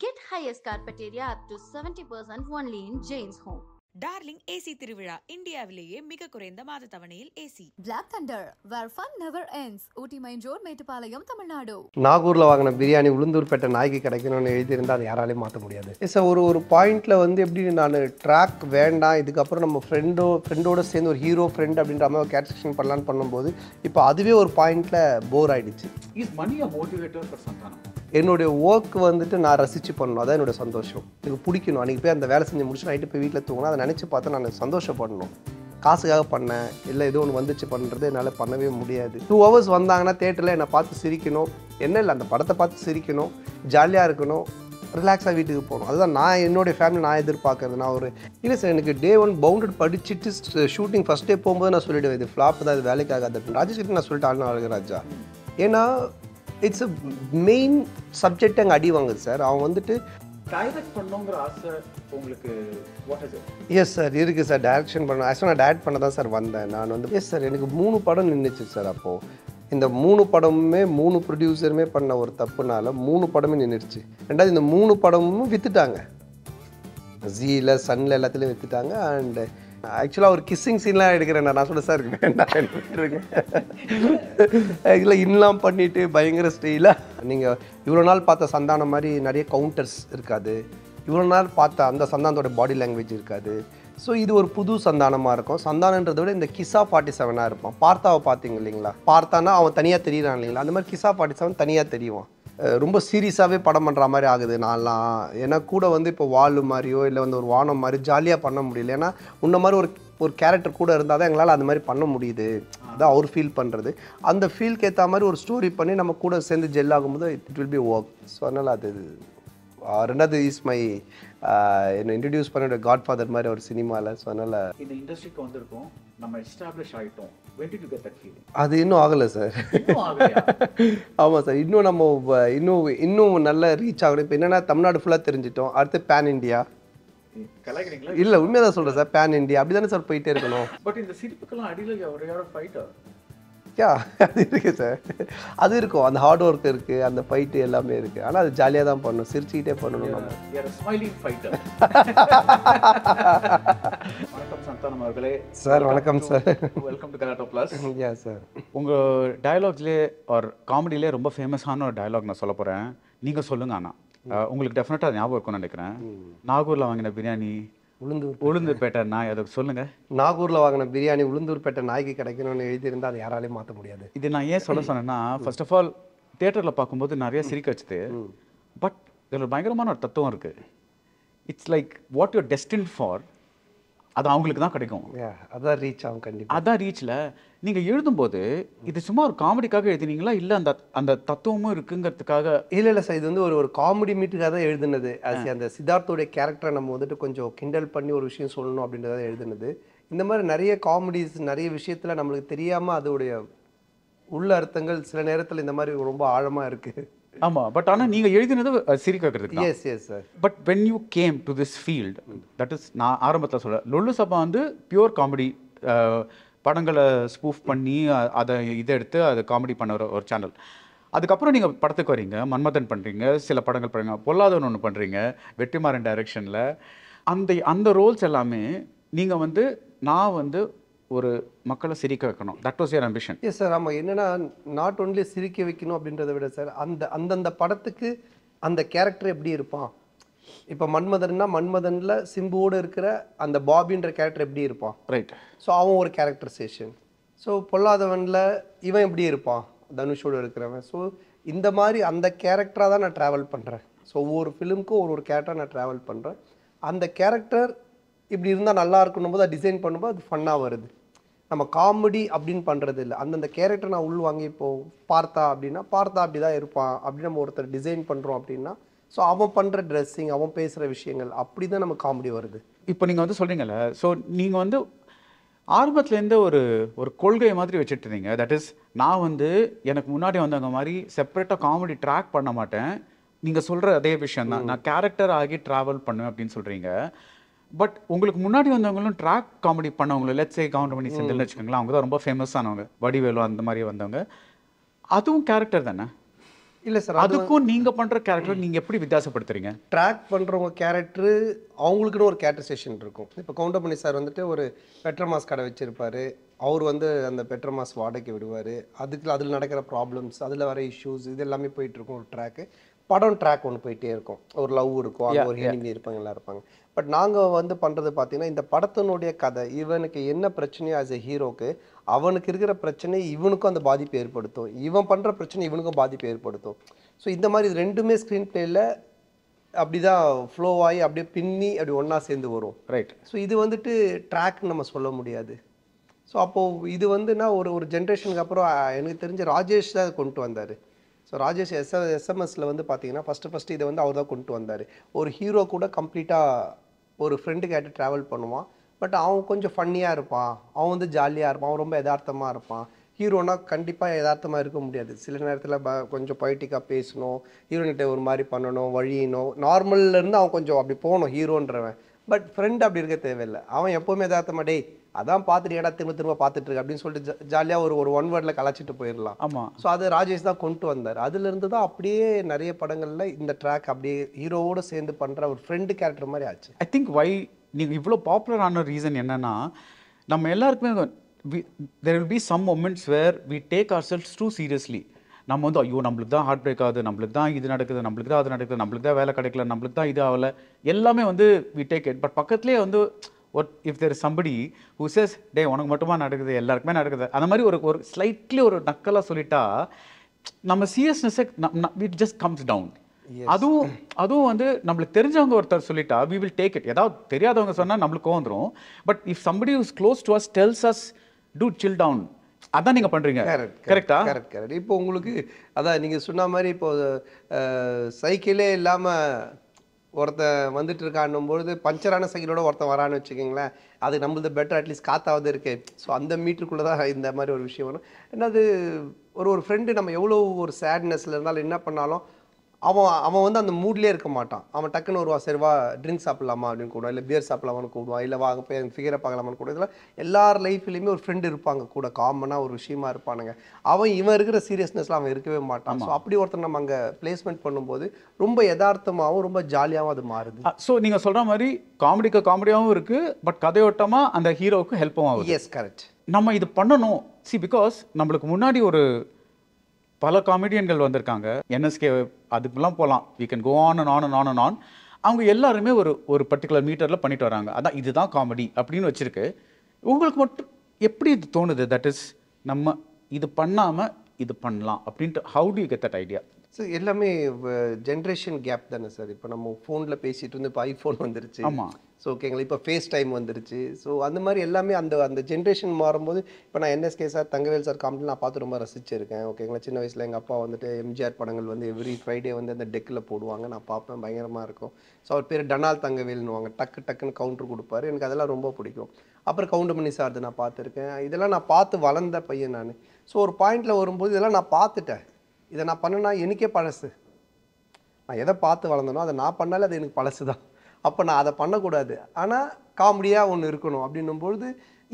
Get highest carpet area up to 70% only in Jane's Home. Darling AC திருவிழா இந்தியாவிலேயே மிக குறைந்த மாத தவணையில் AC. Black Thunder, where fun never ends. Ooty main road, Mettupalayam, Tamil Nadu. நாகூரில் வாங்கின பிரியாணி உளுந்தூர்பேட்டை நாய்க்கு கிடைக்கணும்னு எழுதியிருந்தால் அது யாராலையும் மாற்ற முடியாது. சார் ஒரு பாயிண்ட்டில் வந்து எப்படி நான் ட்ராக் வேண்டாம், இதுக்கப்புறம் நம்ம ஃப்ரெண்டோட சேர்ந்து ஒரு ஹீரோ ஃப்ரெண்ட் அப்படின்ற மாதிரி ஒரு கேரக்டரைசேஷன் பண்ணலான்னு பண்ணும்போது இப்போ அதுவே ஒரு பாயிண்ட்டில் போர் ஆகிடுச்சு. Is money a motivator for Santhanam? என்னுடைய ஒர்க் வந்துட்டு நான் ரசித்து பண்ணணும், அதான் என்னோடய சந்தோஷம். எனக்கு பிடிக்கணும். அன்றைக்கி போய் அந்த வேலை செஞ்சு முடிச்சு நைட்டு போய் வீட்டில் தூங்கினா அதை நினச்சி பார்த்தா நான் சந்தோஷப்படணும். காசுக்காக பண்ணேன் இல்லை ஏதோ ஒன்று வந்துச்சு பண்ணுறது என்னால் பண்ணவே முடியாது. 2 hours வந்தாங்கன்னா தேட்டரில் என்னை பார்த்து சிரிக்கணும், என்ன இல்லை அந்த படத்தை பார்த்து சிரிக்கணும், ஜாலியாக இருக்கணும், ரிலாக்ஸாக வீட்டுக்கு போகணும். அதுதான் நான் என்னுடைய ஃபேமிலி நான் எதிர்பார்க்குறது. நான் ஒரு இல்லை சார் எனக்கு Day 1 பவுண்டட் படிச்சுட்டு ஷூட்டிங் ஃபஸ்ட் டே போகும்போது நான் சொல்லிவிடுவேன் இது ஃப்ளாப் தான், இது வேலைக்காகாது அப்படின்னு. ராஜேஷ்கிட்ட நான் சொல்லிட்டு ஆளுநர் அழகராஜா, ஏன்னா இட்ஸ் அ மெயின் சப்ஜெக்ட் அங்கே அடி வாங்குது சார். அவன் வந்துட்டு டைரக்ட் பண்ணணுங்கிற ஆசை உங்களுக்கு what is it? Yes sir இருக்குது சார், டைரக்ஷன் பண்ண ஆக்சுவலாக நான் டைரக்ட் பண்ண தான் சார் வந்தேன். நான் வந்து எஸ் சார் எனக்கு 3 படம் நின்றுச்சு சார். அப்போது இந்த 3 படமுமே 3 ப்ரொடியூசருமே பண்ண ஒரு தப்புனால 3 படமே நின்றுச்சு. ரெண்டாவது இந்த 3 படமும் விற்றுட்டாங்க, ஜீல சன்னில் எல்லாத்துலேயும் விற்றுட்டாங்க. அண்டு ஆக்சுவலாக ஒரு கிஸ்ஸிங் சீன்லாம் எடுக்கிறேன் நான் சொல்ல சார் வேண்டாம் விட்டுருக்கேன். ஆக்சுவலாக இன்னெலாம் பண்ணிவிட்டு பயங்கர ஸ்டைலாக நீங்கள் இவ்வளோ நாள் பார்த்த சந்தானம் மாதிரி நிறைய கவுண்டர்ஸ் இருக்காது, இவ்வளோ நாள் பார்த்த அந்த சந்தானத்தோட பாடி லாங்குவேஜ் இருக்காது. ஸோ இது ஒரு புது சந்தானமாக இருக்கும். சந்தானன்றதை விட இந்த கிசா 47 இருப்பான். பார்த்தாவை பார்த்தீங்க இல்லைங்களா, பார்த்தானா அவன் தனியாக தெரியறான் இல்லைங்களா, அந்த மாதிரி கிசா 47 தனியாக தெரியும். ரொம்ப சீரியஸாகவே படம் பண்ணுற மாதிரி ஆகுது நான்லாம். ஏன்னா கூட வந்து இப்போ வால் மாதிரியோ இல்லை வந்து ஒரு வானம் மாதிரி ஜாலியாக பண்ண முடியல. ஏன்னா உன்ன மாதிரி ஒரு கேரக்டர் கூட இருந்தால் தான் எங்களால் அந்த மாதிரி பண்ண முடியுது. அதான் அவர் ஃபீல் பண்ணுறது. அந்த ஃபீல்க்கு ஏற்ற மாதிரி ஒரு ஸ்டோரி பண்ணி நம்ம கூட சேர்ந்து ஜெல் ஆகும்போது it will be work. So அதனால் அது ரெண்டாவது இஸ் மை என்னை இன்ட்ரடியூஸ் பண்ண காட்ஃபாதர் மாதிரி ஒரு சினிமாவில். ஸோ அதனால் இந்த இண்டஸ்ட்ரிக்கு வந்திருக்கோம், நம்ம எஸ்டாப்ளிஷ் ஆகிட்டோம். When did you get that feeling? அது இன்னும் ஆகலை சார். ஆமாம் சார், இன்னும் நம்ம இன்னும் நல்லா ரீச் ஆகணும். இப்போ என்னென்னா தமிழ்நாடு ஃபுல்லாக தெரிஞ்சிட்டோம், அடுத்து பேன் இண்டியா. இல்லை உண்மையாக தான் சொல்கிறேன் சார், பேன் இண்டியா அப்படி தானே சார் போயிட்டே இருக்கணும். பட் இந்த சிரிப்புக்கெல்லாம் அடியில் ஒரு ஃபைட்டர் யா அது இருக்குது சார், அது இருக்கும், அந்த ஹார்ட் ஒர்க் இருக்குது, அந்த ஃபைட்டு எல்லாமே இருக்குது. ஆனால் அது ஜாலியாக தான் பண்ணணும், சிரிச்சுக்கிட்டே பண்ணணும். நம்ம ஸ்மைலிங் ஃபைட்டர். வணக்கம் சந்தானம் அவர்களே. சார் வணக்கம் sir, welcome to Galatta Plus. Yeah sir, உங்கள் டயலாக்ஸ்லேயே ஒரு காமெடியிலே ரொம்ப ஃபேமஸான ஒரு டயலாக் நான் சொல்ல போகிறேன், நீங்கள் சொல்லுங்கள். ஆனால் உங்களுக்கு டெஃபினட்டாக ஞாபகம் இருக்கும்னு நினைக்கிறேன். நாகூரில் வாங்கின பிரியாணி உளுந்தூர்பேட்டை நாய், அதை சொல்லுங்கள். நாகூரில் வாங்கின பிரியாணி உளுந்தூர்பேட்டை நாய்க்கு கிடைக்கணும்னு எழுதியிருந்தால் அதை யாராலையும் மாற்ற முடியாது. இது நான் ஏன் சொல்ல சொன்னேன்னா, ஃபர்ஸ்ட் ஆஃப் ஆல் தியேட்டரில் பார்க்கும்போது நிறைய சிரிக்க வச்சுது. பட் இதில் பயங்கரமான ஒரு தத்துவம் இருக்குது. It's like what you're destined for, அது அவங்களுக்கு தான் கிடைக்கும். அதான் ரீச் ஆகும் கண்டிப்பாக. அதான் ரீச்சில் நீங்கள் எழுதும்போது இது சும்மா ஒரு காமெடிக்காக எழுதினீங்களா இல்லை அந்த தத்துவமும் இருக்குங்கிறதுக்காக? இல்லை சார், இது வந்து ஒரு காமெடி மீட்டுக்காக தான் எழுதுனது. அந்த சித்தார்த்தோடைய கேரக்டரை நம்ம வந்துட்டு கொஞ்சம் கிண்டல் பண்ணி ஒரு விஷயம் சொல்லணும் அப்படின்றத எழுதுனது. இந்த மாதிரி நிறைய காமெடிஸ் நிறைய விஷயத்தில் நம்மளுக்கு தெரியாமல் அதோடைய உள்ள அர்த்தங்கள் சில நேரத்தில் இந்த மாதிரி ரொம்ப ஆழமாக இருக்குது. ஆமாம், பட் ஆனால் நீங்கள் எழுதினது சிரிக்க வைக்கிறதுக்கு. Yes yes sir. But when you came to this field, that is நான் ஆரம்பத்தில் சொல்ல லொல்லு சபா வந்து பியூர் காமெடி, படங்களை ஸ்பூஃப் பண்ணி அதை இதை எடுத்து அதை காமெடி பண்ண ஒரு சேனல். அதுக்கப்புறம் நீங்கள் படத்துக்கு வரீங்க, மன்மதன் பண்ணுறீங்க, சில படங்கள் பண்ணுறீங்க, பொல்லாதவன் ஒன்று பண்ணுறீங்க வெற்றிமாறன் டைரக்ஷனில். அந்த ரோல்ஸ் எல்லாமே நீங்கள் வந்து நான் வந்து ஒரு மக்களை சிரிக்க வைக்கணும், that was your ambition. Yes sir. ஆமாம், என்னென்னா நாட் ஒன்லி சிரிக்க வைக்கணும் அப்படின்றத விட சார் அந்தந்த படத்துக்கு அந்த கேரக்டர் எப்படி இருப்பான். இப்போ மன்மதன்னா மன்மதனில் சிம்புவோடு இருக்கிற அந்த பாபின்ற கேரக்டர் எப்படி இருப்பான், ரைட். ஸோ அவன் ஒரு கேரக்டரைசேஷன். ஸோ பொல்லாதவனில் இவன் எப்படி இருப்பான், தனுஷோடு இருக்கிறவன். ஸோ இந்த மாதிரி அந்த கேரக்டராக தான் நான் ட்ராவல் பண்ணுறேன். ஸோ ஒவ்வொரு ஃபிலிமுக்கும் ஒரு கேரக்டராக நான் ட்ராவல் பண்ணுறேன். அந்த கேரக்டர் இப்படி இருந்தால் நல்லா இருக்கணும் போது டிசைன் பண்ணும்போது அது ஃபன்னாக வருது. நம்ம காமெடி அப்படின்னு பண்ணுறது இல்லை, அந்தந்த கேரக்டர் நான் உள் வாங்கி இப்போது பார்த்தா அப்படின்னா பார்த்தா அப்படி தான் இருப்பான் அப்படின்னு நம்ம ஒருத்தர் டிசைன் பண்ணுறோம் அப்படின்னா, ஸோ அவன் பண்ணுற ட்ரெஸ்ஸிங், அவன் பேசுகிற விஷயங்கள் அப்படி தான் நம்ம காமெடி வருது. இப்போ நீங்கள் வந்து சொல்கிறீங்கல்ல, ஸோ நீங்கள் வந்து ஆரம்பத்துலேருந்து ஒரு கொள்கை மாதிரி வச்சுட்டு இருந்தீங்க. தட் இஸ் நான் வந்து எனக்கு முன்னாடி வந்தவங்க மாதிரி செப்பரேட்டாக காமெடி ட்ராக் பண்ண மாட்டேன். நீங்கள் சொல்கிற அதே விஷயம் தான், நான் கேரக்டர் ஆகி ட்ராவல் பண்ணுவேன் அப்படின்னு சொல்கிறீங்க. பட் உங்களுக்கு முன்னாடி வந்தவங்களும் ட்ராக் காமெடி பண்ணவங்களும், லெட்ஸ் சே கவுண்டமணி செந்தில்னு வச்சுக்கோங்களேன், அவங்க தான் ரொம்ப ஃபேமஸானவங்க, வடிவேலு அந்த மாதிரி வந்தவங்க. அதுவும் கேரக்டர் தானே? இல்லை சார், அதுக்கும் நீங்க பண்ற கேரக்டர் நீங்க எப்படி வித்தியாசப்படுத்துறீங்க? ட்ராக் பண்ணுறவங்க கேரக்டரு அவங்களுக்குன்னு ஒரு கேரக்டரைசேஷன் இருக்கும். இப்போ கவுண்டமணி சார் வந்துட்டு ஒரு பெட்ரோமாஸ் கடை வச்சுருப்பாரு. அவர் வந்து அந்த பெட்ரோமாஸ் வாடகைக்கு விடுவார். அதில் நடக்கிற ப்ராப்ளம்ஸ், அதில் வர இஷ்யூஸ், இது எல்லாமே போயிட்டுருக்கும் ஒரு ட்ராக்கு. படம் ட்ராக் ஒன்று போயிட்டே இருக்கும். ஒரு லவ் இருக்கும், அங்கே ஒரு எனிமி இருப்பாங்க, எல்லாம் இருப்பாங்க. பட் நாங்கள் வந்து பண்ணுறது பார்த்தீங்கன்னா, இந்த படத்தினுடைய கதை, இவனுக்கு என்ன பிரச்சனையோ ஆஸ் எ ஹீரோக்கு, அவனுக்கு இருக்கிற பிரச்சனை இவனுக்கும் அந்த பாதிப்பு ஏற்படுத்தும், இவன் பண்ணுற பிரச்சனை இவனுக்கும் பாதிப்பு ஏற்படுத்தும். ஸோ இந்த மாதிரி இது ரெண்டுமே ஸ்க்ரீன் பிளேயில் அப்படி தான் ஃப்ளோ ஆகி அப்படியே பின்னி அப்படி ஒன்றா சேர்ந்து வரும். ரைட். ஸோ இது வந்துட்டு ட்ராக்னு நம்ம சொல்ல முடியாது. ஸோ அப்போது இது வந்துன்னா ஒரு ஜென்ரேஷனுக்கு அப்புறம் எனக்கு தெரிஞ்ச ராஜேஷ் தான் கொண்டு வந்தார். ஸோ ராஜேஷ் எஸ்எம்எஸில் வந்து பார்த்தீங்கன்னா ஃபஸ்ட்டு இதை வந்து அவர் தான் கொண்டு வந்தார். ஒரு ஹீரோ கூட கம்ப்ளீட்டாக ஒரு ஃப்ரெண்டு கேட்டு ட்ராவல் பண்ணுவான். பட் அவன் கொஞ்சம் ஃபன்னியாக இருப்பான், அவன் வந்து ஜாலியாக இருப்பான், அவன் ரொம்ப யதார்த்தமாக இருப்பான். ஹீரோனா கண்டிப்பாக யதார்த்தமாக இருக்க முடியாது. சில நேரத்தில் கொஞ்சம் பொய்டிக்காக பேசணும், ஹீரோனிட்ட ஒரு மாதிரி பண்ணணும், வழியணும். நார்மல்லேருந்து அவன் கொஞ்சம் அப்படி போகணும் ஹீரோன்றவன். பட் ஃப்ரெண்ட் அப்படி இருக்க தேவையில்லை. அவன் எப்போவுமே யதார்த்தமாக டேய் அதான் பார்த்துட்டு ஏடா திரும்ப பார்த்துட்டு இருக்கு அப்படின்னு சொல்லிட்டு ஜாலியாக ஒரு ஒன் வேர்டில் கலாச்சிட்டு போயிடலாம். ஆமாம். ஸோ அது ராஜேஷ் தான் கொண்டு வந்தார். அதுலேருந்து தான் அப்படியே நிறைய படங்களில் இந்த ட்ராக் அப்படியே ஹீரோவோடு சேர்ந்து பண்ணுற ஒரு ஃப்ரெண்டு கேரக்டர் மாதிரி ஆச்சு. ஐ திங்க் வை நீங்கள் இவ்வளோ பாப்புலரான ரீசன் என்னன்னா, நம்ம எல்லாருக்குமே there will be some moments where we take ourselves too seriously. நம்ம வந்து ஐயோ நம்மளுக்கு தான் ஹார்ட் பிரேக் ஆகுது, நம்மளுக்கு தான் இது நடக்குது, நம்மளுக்கு தான் அது நடக்குது, நம்மளுக்கு தான் வேலை கிடைக்கல, நம்மளுக்கு தான் இது ஆகலை, எல்லாமே வந்து we take it. பட் பக்கத்துலேயே வந்து if there is somebody who says டே உனக்கு மட்டுமா நடக்குது, எல்லாருக்குமே நடக்குது, அந்த மாதிரி ஒரு ஸ்லைட்லி ஒரு நக்கலாக சொல்லிட்டா நம்ம சீரியஸ்னஸை it just comes down. அதுவும் வந்து நம்மளுக்கு தெரிஞ்சவங்க ஒருத்தர் சொல்லிட்டா we will take it. ஏதாவது தெரியாதவங்க சொன்னால் நம்மளுக்கு கோவம் வந்துடும். But if somebody who is close to us tells us dude chill down, அதான் நீங்கள் பண்ணுறீங்க. கரெக்டா? கரெக்ட். இப்போ உங்களுக்கு அதான் நீங்கள் சொன்ன மாதிரி இப்போ சைக்கிளே இல்லாமல் ஒருத்தன் வந்துட்டு இருக்கான்னும் பொழுது பஞ்சரான சைக்கிளோட ஒருத்தன் வரான்னு வச்சுக்கிங்களேன், அது நம்மளது பெட்டர், அட்லீஸ்ட் காத்தாவது இருக்கு. ஸோ அந்த மீட்டருக்குள்ளே தான் இந்த மாதிரி ஒரு விஷயம் வரும். என்னது ஒரு ஃப்ரெண்டு நம்ம எவ்வளோ ஒரு சேட்னஸில் இருந்தாலும் என்ன பண்ணாலும் அவன் வந்து அந்த மூட்லேயே இருக்க மாட்டான். அவன் டக்குன்னு வருவா, சரி வா ட்ரிங்க் சாப்பிடலாமா அப்படின்னு கூடுவான், இல்லை பியர் சாப்பிடலாமான்னு கூடுவான், இல்லை வாங்க போய் ஃபிகரை பார்க்கலாமான்னு கூட. இதெல்லாம் எல்லார் லைஃப்லேயுமே ஒரு ஃப்ரெண்டு இருப்பாங்க கூட, காமனாக ஒரு விஷயமா இருப்பானுங்க. இவன் இருக்கிற சீரியஸ்னஸ்லாம் அவன் இருக்கவே மாட்டான். ஸோ அப்படி ஒருத்தர் நம்ம அங்கே பிளேஸ்மெண்ட் பண்ணும்போது ரொம்ப யதார்த்தமாகவும் ரொம்ப ஜாலியாகவும் அது மாறுது. ஸோ நீங்கள் சொல்கிற மாதிரி காமெடியாகவும் இருக்குது, பட் கதையோட்டமாக அந்த ஹீரோவுக்கு ஹெல்ப்பும் ஆகுது. Yes correct. நம்ம இது பண்ணணும். பிகாஸ் நம்மளுக்கு முன்னாடி ஒரு பல காமெடியன்கள் வந்திருக்காங்க, என்எஸ்கே அதுக்கெல்லாம் போகலாம், we can go on and on and on and on. அவங்க எல்லாருமே ஒரு பர்டிகுலர் மீட்டரில் பண்ணிட்டு வராங்க, அதான் இதுதான் காமெடி அப்படின்னு வச்சுருக்கு. உங்களுக்கு மட்டும் எப்படி இது தோணுது, தட் இஸ் நம்ம இது பண்ணாமல் இது பண்ணலாம் அப்படின்ட்டு? How do you get that idea? So எல்லாமே ஜென்ரேஷன் கேப் தானே சார். இப்போ நம்ம ஃபோனில் பேசிகிட்டு இருந்து இப்போ ஐஃபோன் வந்துருச்சு. ஆமாம். ஸோ ஓகேங்களா, இப்போ ஃபேஸ் டைம் வந்துருச்சு. ஸோ அந்த மாதிரி எல்லாமே அந்த ஜென்ரேஷன் மாறும்போது இப்போ நான் NSK sir, Thangavel sir comedy நான் பார்த்து ரொம்ப ரசிச்சிருக்கேன். ஓகேங்களா, சின்ன வயசில் எங்கள் அப்பா வந்துட்டு எம்ஜிஆர் படங்கள் வந்து எவ்ரி ஃப்ரைடே வந்து அந்த டெக்கில் போடுவாங்க, நான் பார்ப்பேன், பயங்கரமாக இருக்கும். ஸோ அவர் பேர் டனால் தங்கவேல்னுவாங்க, டக்குன்னு கவுண்டர் கொடுப்பாரு, எனக்கு அதெல்லாம் ரொம்ப பிடிக்கும். அப்புறம் கவுண்டமணி சார் நான் பார்த்துருக்கேன். இதெல்லாம் நான் பார்த்து வளர்ந்த பையன் நான். ஸோ ஒரு பாயிண்டில் வரும்போது இதெல்லாம் நான் பார்த்துட்டேன், இதை நான் பண்ணேன்னா எனக்கே பழசு. நான் எதை பார்த்து வளர்ந்தனோ அதை நான் பண்ணாலே அது எனக்கு பழசு தான். அப்போ நான் அதை பண்ணக்கூடாது, ஆனால் காமெடியாக ஒன்று இருக்கணும் அப்படின்னும்பொழுது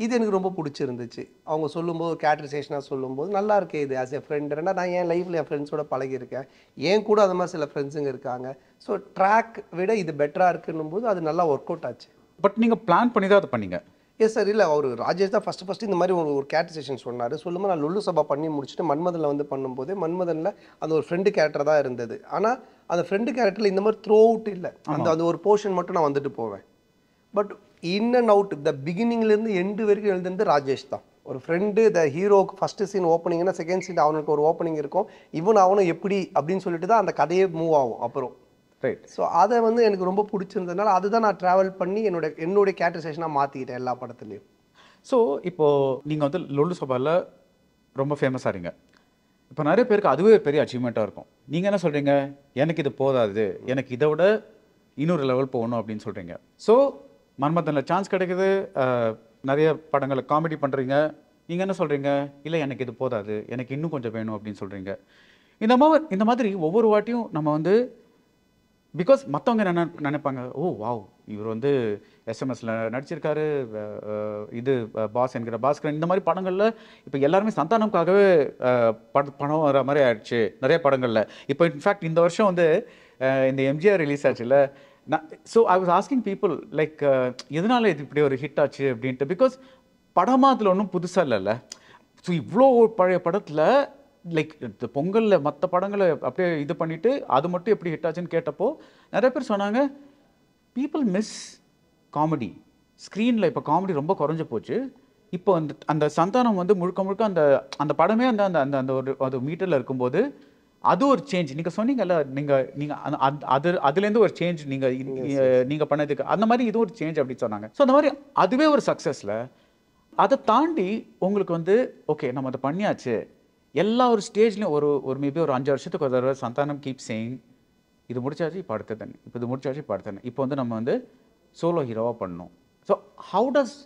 இது எனக்கு ரொம்ப பிடிச்சிருந்துச்சு. அவங்க சொல்லும்போது கேரக்டரைசேஷனாக சொல்லும்போது நல்லா இருக்கே இது ஆஸ் எ ஃப்ரெண்ட். ரெண்டா நான் என் லைஃப்பில் என் ஃப்ரெண்ட்ஸோட பழகியிருக்கேன், ஏன் கூட அது மாதிரி சில ஃப்ரெண்ட்ஸுங்க இருக்காங்க. ஸோ ட்ராக் விட இது பெட்டராக இருக்குன்னும் போது அது நல்லா ஒர்க் அவுட் ஆச்சு. பட் நீங்கள் பிளான் பண்ணி தான் அதை பண்ணீங்க? Yes sir. இல்லை, அவர் ராஜேஷ் தான் ஃபஸ்ட்டு இந்த மாதிரி ஒரு கேரக்டரைசேஷன் சொன்னார். சொல்லும்போது நான் லுல்லு சபா பண்ணி முடிச்சுட்டு மன்மதனில் வந்து பண்ணும்போதே மன்மதனில் அந்த ஒரு ஃப்ரெண்டு கேரக்டர் தான் இருந்தது. ஆனால் அந்த ஃப்ரெண்டு கேரக்டரில் இந்த மாதிரி த்ரோ அவுட் இல்லை, அந்த ஒரு போர்ஷன் மட்டும் நான் வந்துட்டு போவேன். But in and out the பிகினிங்லேருந்து எண்டு வரைக்கும் எழுதுனது ராஜேஷ் தான். ஒரு ஃப்ரெண்டு த ஹீரோக்கு ஃபஸ்ட்டு சீன் ஓப்பனிங்னா செகண்ட் சீன் அவனுக்கு ஒரு ஓப்பனிங் இருக்கும், அவனும் எப்படி அப்படின்னு சொல்லிட்டு தான் அந்த கதையே மூவ் ஆகும் அப்புறம். ரைட். ஸோ அதை வந்து எனக்கு ரொம்ப பிடிச்சிருந்ததுனால அதுதான் நான் ட்ராவல் பண்ணி என்னுடைய கேரக்டரைசேஷனாக மாற்றிக்கிட்டேன் எல்லா படத்துலையும். ஸோ இப்போது நீங்கள் வந்து லொல்லு சபாவில் ரொம்ப ஃபேமஸாக இருங்க. இப்போ நிறைய பேருக்கு அதுவே பெரிய அச்சீவ்மெண்ட்டாக இருக்கும். நீங்கள் என்ன சொல்கிறீங்க, எனக்கு இது போதாது, எனக்கு இதை விட இன்னொரு லெவல் போகணும் அப்படின்னு சொல்கிறீங்க. ஸோ மன்மதனில் சான்ஸ் கிடைக்குது, நிறைய படங்களை காமெடி பண்ணுறீங்க. நீங்கள் என்ன சொல்கிறீங்க, இல்லை எனக்கு இது போதாது, எனக்கு இன்னும் கொஞ்சம் வேணும் அப்படின்னு சொல்கிறீங்க. இந்த மாதிரி ஒவ்வொரு வாட்டியும் நம்ம வந்து பிகாஸ் மற்றவங்க என்ன நினைப்பாங்க, ஓ வாவ் இவர் வந்து எஸ்எம்எஸ்ல நடிச்சிருக்காரு, இது பாஸ் என்கிற பாஸ்கரன், இந்த மாதிரி படங்கள்ல இப்போ எல்லாருமே சந்தானம்காகவே பணம் வர மாதிரி ஆயிடுச்சு நிறைய படங்கள்ல. இப்போ இன்ஃபேக்ட் இந்த வருஷம் வந்து இந்த எம்ஜிஆர் ரிலீஸ் ஆச்சுல்ல, so I was asking people like எதனால இது இப்படி ஒரு ஹிட் ஆச்சு அப்படின்ட்டு. பிகாஸ் படமாக அதில் ஒன்றும் புதுசாக இல்லைல்ல. ஸோ இவ்வளோ பழைய படத்தில் லைக் இந்த பொங்கலில் மற்ற படங்களை அப்படியே இது பண்ணிவிட்டு அது மட்டும் எப்படி ஹிட் ஆச்சுன்னு கேட்டப்போ நிறைய பேர் சொன்னாங்க பீப்புள் மிஸ் காமெடி. ஸ்க்ரீனில் இப்போ காமெடி ரொம்ப குறைஞ்ச போச்சு. இப்போ அந்த சந்தானம் வந்து முழுக்க முழுக்க அந்த படமே அந்த அந்த அந்த ஒரு அது மீட்டரில் இருக்கும்போது அது ஒரு சேஞ்ச். நீங்கள் சொன்னீங்கல்ல, அதுலேருந்து ஒரு சேஞ்ச் நீங்கள் பண்ணதுக்கு அந்த மாதிரி இது ஒரு சேஞ்ச் அப்படின்னு சொன்னாங்க. ஸோ அந்த மாதிரி அதுவே ஒரு சக்ஸஸில். அதை தாண்டி உங்களுக்கு வந்து ஓகே நம்ம அதை பண்ணியாச்சு, எல்லா ஒரு ஸ்டேஜ்லையும் ஒரு மேபி ஒரு 5 வருஷத்துக்கு ஒரு தடவை சந்தானம் கீப் சேயிங் இது முடிச்சாச்சு இப்போ அடுத்தது, இப்போ இது முடிச்சாச்சு இப்போ அடுத்தது, இப்போ வந்து நம்ம வந்து சோலோ ஹீரோவாக பண்ணணும். So how does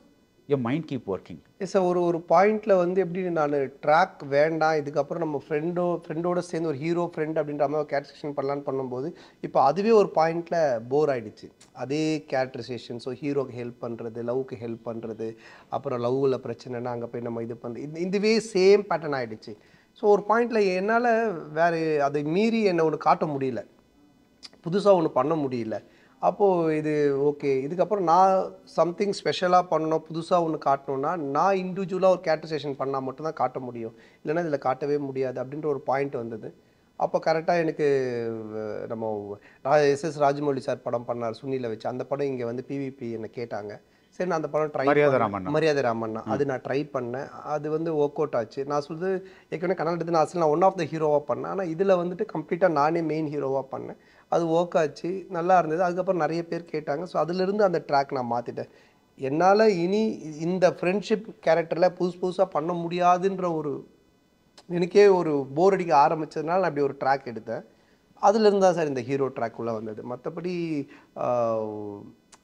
your mind keep working? Yes ஒரு பாயிண்டில் வந்து எப்படி நான் ட்ராக் வேண்டாம், இதுக்கப்புறம் நம்ம ஃப்ரெண்டோட சேர்ந்து ஒரு ஹீரோ ஃப்ரெண்ட் அப்படின்ற மாதிரி கேரக்டரைசேஷன் பண்ணலான்னு பண்ணும்போது இப்போ அதுவே ஒரு பாயிண்டில் போர் ஆகிடுச்சு. அதே கேரக்டரைசேஷன். ஸோ ஹீரோக்கு ஹெல்ப் பண்ணுறது, லவ்வுக்கு ஹெல்ப் பண்ணுறது, அப்புறம் லவ்வில் பிரச்சனைனா அங்கே போய் நம்ம இது பண்ணுறது, இதுவே சேம் பேட்டர்ன் ஆகிடுச்சு. ஸோ ஒரு பாயிண்டில் என்னால் வேறு அதை மீறி என்னை ஒன்று காட்ட முடியல, புதுசாக ஒன்று பண்ண முடியல. அப்போது இது ஓகே, இதுக்கப்புறம் நான் சம்திங் ஸ்பெஷலாக பண்ணணும், புதுசாக ஒன்று காட்டணுன்னா நான் இண்டிவிஜுவலாக ஒரு கேரக்டரைசேஷன் பண்ணால் மட்டும்தான் காட்ட முடியும், இல்லைன்னா இதில் காட்டவே முடியாது அப்படின்ற ஒரு பாயிண்ட் வந்தது. அப்போ கரெக்டாக எனக்கு நம்ம எஸ்எஸ் ராஜமௌலி சார் படம் பண்ணார் சுனிலை வச்சு, அந்த படம் இங்கே வந்து பிவிபி என்னை கேட்டாங்க. சரி நான் அந்த படம் ட்ரை மரியாதை ராமண்ணா அது நான் ட்ரை பண்ணேன். அது வந்து ஒர்க் அவுட் ஆச்சு. நான் சொல்லுது ஏற்கனவே கன்னட எடுத்து நான் நான் ஒன் ஆஃப் த ஹீரோவாக பண்ணேன். ஆனால் இதில் வந்துட்டு கம்ப்ளீட்டாக நானே மெயின் ஹீரோவாக பண்ணேன். அது ஒர்க் ஆச்சு, நல்லா இருந்தது. அதுக்கப்புறம் நிறைய பேர் கேட்டாங்க. ஸோ அதுலேருந்து அந்த ட்ராக் நான் மாற்றிட்டேன். என்னால் இனி இந்த ஃப்ரெண்ட்ஷிப் கேரக்டரில் புதுசாக பண்ண முடியாதுன்ற ஒரு எனக்கே ஒரு போர் அடிக்க ஆரம்பித்ததுனால நான் அப்படி ஒரு ட்ராக் எடுத்தேன். அதுலேருந்து தான் சார் இந்த ஹீரோ ட்ராக் உள்ளே வந்தது. மற்றபடி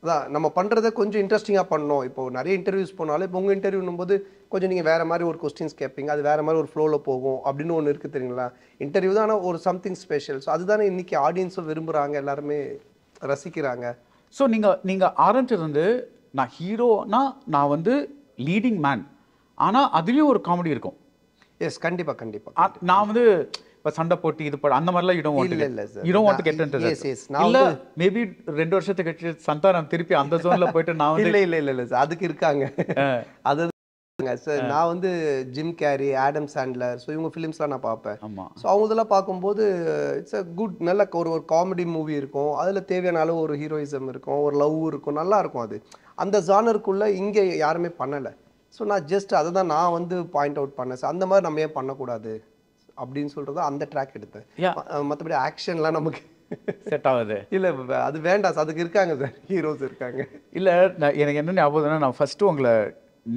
அதான் நம்ம பண்ணுறதை கொஞ்சம் இன்ட்ரெஸ்டிங்காக பண்ணோம். இப்போது நிறைய இன்டர்வியூஸ் போனாலும் இப்போ உங்கள் இன்டர்வியூனும் போது கொஞ்சம் நீங்கள் வேறு மாதிரி ஒரு கொஸ்டின்ஸ் கேட்பீங்க, அது வேறு மாதிரி ஒரு ஃப்ளோவில் போகும் அப்படின்னு ஒன்று இருக்குது தெரியுங்களா. இன்டர்வியூ தான் ஆனால் ஒரு சம்திங் ஸ்பெஷல். ஸோ அதுதானே இன்றைக்கி ஆடியன்ஸும் விரும்புகிறாங்க, எல்லாருமே ரசிக்கிறாங்க. ஸோ நீங்கள் ஆரம்பிச்சது வந்து நான் ஹீரோனா நான் வந்து லீடிங் மேன், ஆனால் அதுலேயும் ஒரு காமெடி இருக்கும். எஸ் கண்டிப்பாக. நான் வந்து இப்போ சண்டை போட்டு இது அந்த மாதிரிலாம் you don't want to get into that. இல்ல மேபி 2 வருஷத்துக்கு கழிச்சு சந்தானம் திருப்பி அந்த ஜோன்ல போயிட்டு நான் வந்து இல்ல சார் அதுக்கு இருக்காங்க. அது சார் நான் வந்து gym carry, Adam Chandler, so இவங்க ஃபிலிம்ஸ்லாம் நான் பார்ப்பேன். ஸோ அவங்க இதெல்லாம் பார்க்கும்போது இட்ஸ் அ குட், நல்ல ஒரு காமெடி மூவி இருக்கும், அதில் தேவையான அளவு ஒரு ஹீரோயிசம் இருக்கும், ஒரு லவ் இருக்கும், நல்லா இருக்கும். அது அந்த ஜானருக்குள்ளே இங்கே யாருமே பண்ணலை. ஸோ நான் ஜஸ்ட் அதை தான் நான் வந்து பாயிண்ட் அவுட் பண்ணேன். சார் அந்த மாதிரி நம்ம ஏன் பண்ணக்கூடாது அப்படின்னு சொல்றது அந்த ட்ராக் எடுத்தேன். மற்றபடி ஆக்ஷன்லாம் நமக்கு செட் ஆகுது இல்லை, அது வேண்டாம் சார். அதுக்கு இருக்காங்க சார், ஹீரோஸ் இருக்காங்க. இல்லை எனக்கு என்ன ஞாபகம்னா நான் ஃபர்ஸ்ட் உங்களை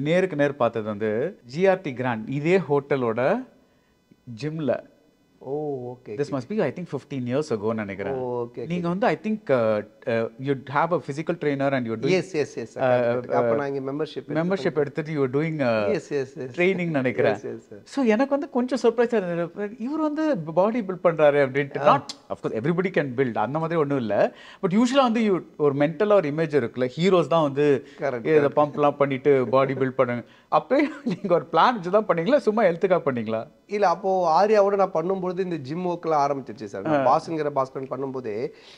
நேருக்கு நேர் பார்த்தது வந்து ஜிஆர்டி கிராண்ட் இதே ஹோட்டலோட ஜிம்ல. Oh okay. This must be I think 15 years ago நினைக்கிறேன். ஓகே. நீங்க வந்து I think you have a physical trainer and you do yes அப்ப நான் இங்க மெம்பர்ஷிப் எடுத்துட்டு you doing training நினைக்கிறேன். சோ எனக்கு வந்து கொஞ்சம் சர்ப்ரைஸ் ஆயிருந்தது, இவர் வந்து பாடி பில்ட் பண்றாரு அப்படின்ட்டு. Not of course everybody can build அந்த மாதிரி ஒண்ணும் இல்ல, பட் யூசுவலா வந்து ஒரு மென்டலா ஒரு இமேஜ் இருக்குல்ல, ஹீரோஸ் தான் வந்து இத பம்ப்லாம் பண்ணிட்டு பாடி பில்ட் பண்ணுங்க. அப்பவே நீங்க ஒரு பிளான் வச்சு தான் பண்ணீங்களா, சும்மா ஹெல்த்துக்காக பண்ணீங்களா? இல்ல அப்போ ஆர்யாவோட நான் பண்ணும்போது இந்த ஜிம் ஒர்க்லாம் ஆரம்பிச்சிருச்சு சார். பாஸ்ங்கிற பாஸ்கரன் பண்ணும்போதே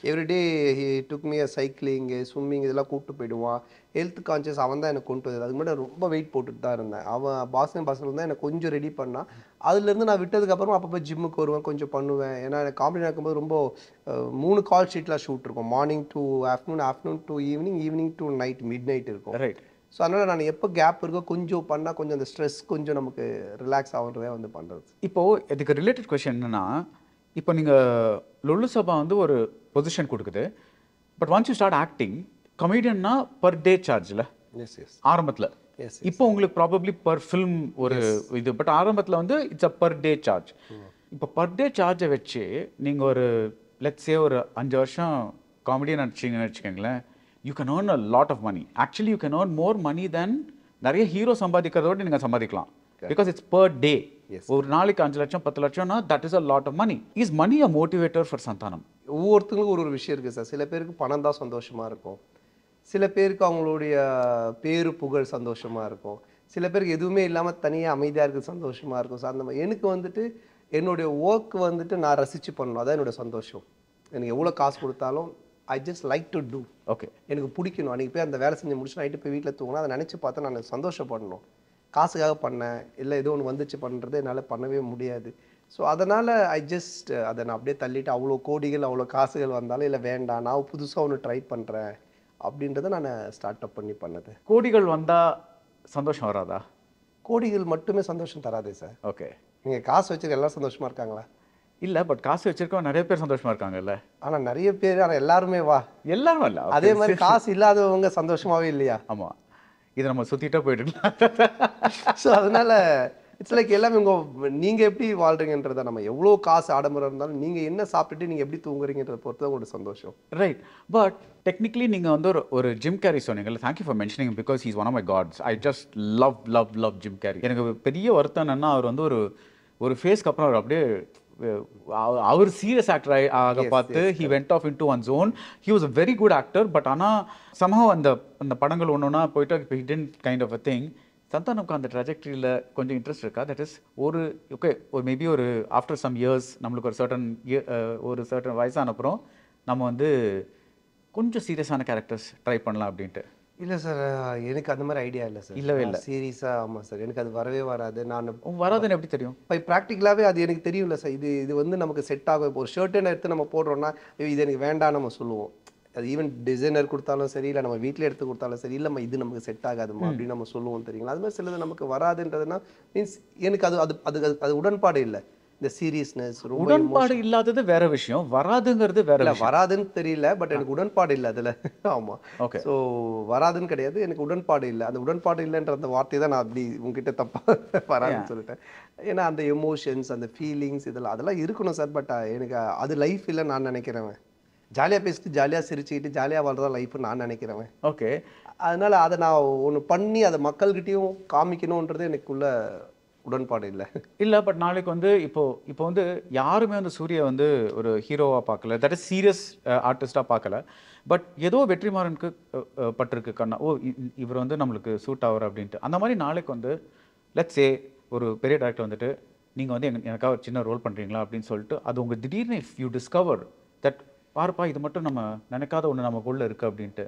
everyday he took me cycling, swimming இதெல்லாம் கூப்பிட்டு போயிடுவான். ஹெல்த் கான்சியஸ் அவன் தான் எனக்கு கொண்டு வந்தது. அதுக்கு முன்னாடி ரொம்ப வெயிட் போட்டுட்டு தான் இருந்தேன். அவன் பாஸ்கரன் தான் எனக்கு கொஞ்சம் ரெடி பண்ணான். அதுலேருந்து நான் விட்டதுக்கப்புறம் அப்பப்போ ஜிம்முக்கு வருவேன், கொஞ்சம் பண்ணுவேன். ஏன்னா எனக்கு காமெடி நடக்கும்போது ரொம்ப 3 கால் ஷீட்லாம் ஷூட் இருக்கும். Morning to afternoon, afternoon to evening, evening to night, mid night இருக்கும். ரைட். ஸோ அதனால் நான் எப்போ கேப் இருக்கோ கொஞ்சம் பண்ணால் கொஞ்சம் அந்த ஸ்ட்ரெஸ் கொஞ்சம் நமக்கு ரிலாக்ஸ் ஆகிறதே வந்து பண்ணுறது. இப்போது இதுக்கு ரிலேட்டட் கொஸ்டின் என்னென்னா, இப்போ நீங்கள் லொல்லு சபா வந்து ஒரு பொசிஷன் கொடுக்குது, but once you start acting கமெடியன்னா பர் டே சார்ஜில் ஆரம்பத்தில். இப்போ உங்களுக்கு ப்ராபப்ளி பர் ஃபில்ம் ஒரு இது, பட் ஆரம்பத்தில் வந்து it's a per day charge. இப்போ பர் டே சார்ஜை வச்சு நீங்கள் ஒரு லெட்ஸ் சே ஒரு 5 வருஷம் காமெடியாக நடிச்சிங்கன்னு வச்சுக்கோங்களேன், you can earn a lot of money. Actually you can earn more money than நிறைய ஹீரோ சம்பாதிக்கிறதோட நீங்கள் சம்பாதிக்கலாம். Because it's per day. ஒரு நாளைக்கு 5 லட்சம் 10 லட்சம்னா that is a lot of money. Is money a motivator for Santhanam? ஒவ்வொருத்தங்களுக்கும் ஒரு விஷயம் இருக்குது சார். சில பேருக்கு பணம் தான் சந்தோஷமாக இருக்கும், சில பேருக்கு அவங்களுடைய பேரு புகழ் சந்தோஷமாக இருக்கும், சில பேருக்கு எதுவுமே இல்லாமல் தனியாக அமைதியாக இருக்குது சந்தோஷமாக இருக்கும். ஸோ அந்த மாதிரி எனக்கு வந்துட்டு என்னுடைய ஒர்க் வந்துட்டு நான் ரசித்து பண்ணணும், அதான் என்னோட சந்தோஷம். எனக்கு எவ்வளோ காசு கொடுத்தாலும் I just like to do. Okay, எனக்கு பிடிக்கணும். அன்றைக்கி போய் அந்த வேலை செஞ்சு முடிச்சு நைட்டு போய் வீட்டில் தூங்கினா அதை நினச்சி பார்த்தா நான் சந்தோஷப்படணும். காசுக்காக பண்ணேன் இல்லை ஏதோ ஒன்று வந்துச்சு பண்ணுறது என்னால் பண்ணவே முடியாது. ஸோ அதனால் ஐ ஜஸ்ட் அதை நான் அப்படியே தள்ளிட்டு அவ்வளோ கோடிகள் அவ்வளோ காசுகள் வந்தாலும் இல்லை வேண்டாம் நான் புதுசாக ஒன்று ட்ரை பண்ணுறேன் அப்படின்றத நான் ஸ்டார்ட் அப் பண்ணி பண்ணது. கோடிகள் வந்தால் சந்தோஷம் வராதா? கோடிகள் மட்டுமே சந்தோஷம் தராதே சார். ஓகே, நீங்கள் காசு வச்சுருக்க எல்லாரும் சந்தோஷமாக இருக்காங்களா? இல்லை, பட் காசு வச்சிருக்கோம் நிறைய பேர் சந்தோஷமா இருக்காங்கல்ல. ஆனால் நிறைய பேர், ஆனால் எல்லாருமே வா எல்லாரும் இல்லை. அதே மாதிரி காசு இல்லாதவங்க சந்தோஷமாகவே இல்லையா? ஆமாம், இதை நம்ம சுற்றிட்டா போயிட்டுலாம். ஸோ அதனால் இட்ஸ் லைக் எல்லாமே நீங்கள் எப்படி வாழ்கிறீங்கன்றத, நம்ம எவ்வளோ காசு ஆடம்பரம் இருந்தாலும் நீங்கள் என்ன சாப்பிட்டுட்டு நீங்கள் எப்படி தூங்குறீங்கன்றத பொறுத்து தான் உங்களோட சந்தோஷம். ரைட், பட் டெக்னிக்கலி நீங்கள் வந்து ஒரு ஜிம் கேரி சொன்னீங்கல்ல. Thank you for mentioning because he's one of my gods. I just love Jim Carrey. எனக்கு பெரிய வருத்தம் என்னன்னா, அவர் வந்து ஒரு ஃபேஸ்க்கு அப்புறம் அவர் அப்படியே அவர் சீரியஸ் ஆக்டர் ஆக பார்த்து he went off into one zone. He was a very good actor. But ஆனால் சமஹவ் அந்த படங்கள் ஒன்றுனா போயிட்டு இப்போ hidden kind of a thing. சந்தானம்க்கு அந்த ட்ராஜெக்டரியில் கொஞ்சம் இன்ட்ரெஸ்ட் இருக்கா? தட் இஸ் ஒரு மேபி ஒரு ஆஃப்டர் சம் இயர்ஸ் நம்மளுக்கு ஒரு சர்டன் வயசான அப்புறம் நம்ம வந்து கொஞ்சம் சீரியஸான கேரக்டர்ஸ் ட்ரை பண்ணலாம் அப்படின்ட்டு. இல்லை சார், எனக்கு அந்த மாதிரி ஐடியா இல்லை சார். இல்லவே இல்லை. சீரியஸாக ஆமாம் சார், எனக்கு அது வரவே வராது. நான் வராதுன்னு எப்படி தெரியும்? இப்போ ப்ராக்டிக்கலாகவே அது எனக்கு தெரியும்ல சார். இது வந்து நமக்கு செட் ஆகும். இப்போ ஒரு ஷர்ட்டை எடுத்து நம்ம போடுறோம்னா இது எனக்கு வேண்டாம் நம்ம சொல்லுவோம். அது ஈவன் டிசைனர் கொடுத்தாலும் சரி, இல்லை நம்ம வீட்டில் எடுத்து கொடுத்தாலும் சரி, இல்லைம்மா இது நமக்கு செட் ஆகாதுமா அப்படின்னு நம்ம சொல்லுவோம் தெரியுங்களா. அது மாதிரி சிலது நமக்கு வராதுன்றதுனா மீன்ஸ் எனக்கு அது உடன்பாடு இல்லை. இந்த சீரியஸ்னஸ் உடன்பாடு இல்லாதது வேற விஷயம், வராதுங்கிறது வேற இல்லை. விஷயம். வராதுன்னு தெரியல, பட் எனக்கு உடன்பாடு இல்லை அதில். ஆமாம், ஓகே. ஸோ வராதுன்னு கிடையாது, எனக்கு உடன்பாடு இல்லை. அந்த உடன்பாடு இல்லைன்ற அந்த வார்த்தையை தான் நான் அப்படி உங்ககிட்ட தப்பாக வராதுன்னு சொல்லிட்டேன். ஏன்னா அந்த எமோஷன்ஸ், அந்த ஃபீலிங்ஸ் அதெல்லாம் இருக்கணும் சார். பட் எனக்கு அது லைஃப் இல்லை நான் நினைக்கிறேன். ஜாலியாக பேசிட்டு ஜாலியாக சிரிச்சுக்கிட்டு ஜாலியாக வாழ்றதா லைஃப்னு நான் நினைக்கிறேன். ஓகே, அதனால் அதை நான் ஒன்று பண்ணி அதை மக்கள்கிட்டையும் காமிக்கணுன்றது எனக்குள்ள உடன்பாடு இல்லை. இல்லை, பட் நாளைக்கு வந்து இப்போ வந்து யாருமே வந்து சூர்யா வந்து ஒரு ஹீரோவாக பார்க்கல, தட் இஸ் சீரியஸ் ஆர்டிஸ்டாக பார்க்கல. பட் ஏதோ வெற்றிமாறனுக்கு பட்டிருக்கு கண்ணா, இவர் வந்து நம்மளுக்கு சூட் ஆகிற அப்படின்ட்டு. அந்த மாதிரி நாளைக்கு வந்து லெட்ஸ் சே ஒரு பெரிய டேரக்டர் வந்துட்டு நீங்கள் வந்து எனக்காக ஒரு சின்ன ரோல் பண்ணுறீங்களா அப்படின்னு சொல்லிட்டு, அது உங்கள் திடீர்னு இஃப் யூ டிஸ்கவர் தட் பாருப்பா இது மட்டும் நம்ம நினைக்காத ஒன்று நமக்குள்ளே இருக்குது அப்படின்ட்டு,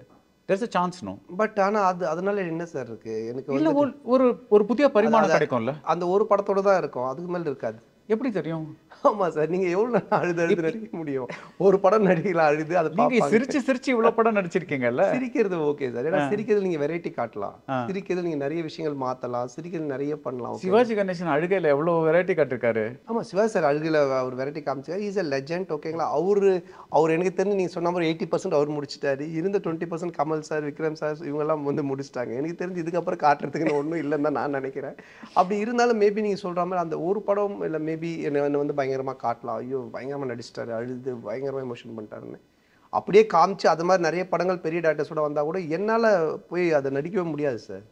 there's a chance no. But ஆனால் அதனால என்ன சார் இருக்கு? எனக்கு இல்லை, ஒரு புதிய பரிமாணம் கிடைக்கும்ல. அந்த ஒரு படத்தோட தான் இருக்கும், அதுக்கு மேலே இருக்காது. எப்படி தெரியும்? ஆமாம் சார், நீங்கள் எவ்வளோ அழுது நடிக்க முடியும்? ஒரு படம் நடிக்கலாம் அழுது, அதை நீங்கள் சிரிச்சு இவ்வளோ படம் நடிச்சிருக்கீங்கல்ல. சிரிக்கிறது ஓகே சார், ஏன்னா சிரிக்கிறது நீங்கள் வெரைட்டி காட்டலாம், சிரிக்கிறது நீங்கள் நிறைய விஷயங்கள் மாற்றலாம், சிரிக்கிறது நிறைய பண்ணலாம். சிவாஜி கணேசன் அழுகையில் எவ்வளோ வெரைட்டி காட்டிருக்காரு. ஆமாம், சிவாஜி சார் அழுகையில் அவர் வெரைட்டி காமிச்சார். Is a legend. ஓகேங்களா, அவர் எனக்கு தெரிஞ்சு நீங்கள் சொன்ன மாதிரி 80% அவர் முடிச்சிட்டாரு. இருந்த 20% கமல் சார், விக்ரம் சார் இவங்கெல்லாம் வந்து முடிச்சிட்டாங்க. எனக்கு தெரிஞ்சு இதுக்கப்புறம் காட்டுறதுக்குன்னு ஒன்றும் இல்லைன்னு தான் நான் நினைக்கிறேன். அப்படி இருந்தாலும் மேபி நீங்கள் சொல்கிற மாதிரி அந்த ஒரு படம் இல்லை மேபி என்னை வந்து பயங்கரமாக காட்டலாம். ஐயோ பயங்கரமாக நடிச்சிட்டாரு, அழுது பயங்கரமாக எமோஷன் பண்ணிட்டாருன்னு அப்படியே காமிச்சு அது மாதிரி நிறைய படங்கள் பெரிய டேரக்டர்ஸோட வந்தால் கூட என்னால் போய் அதை நடிக்கவே முடியாது சார்.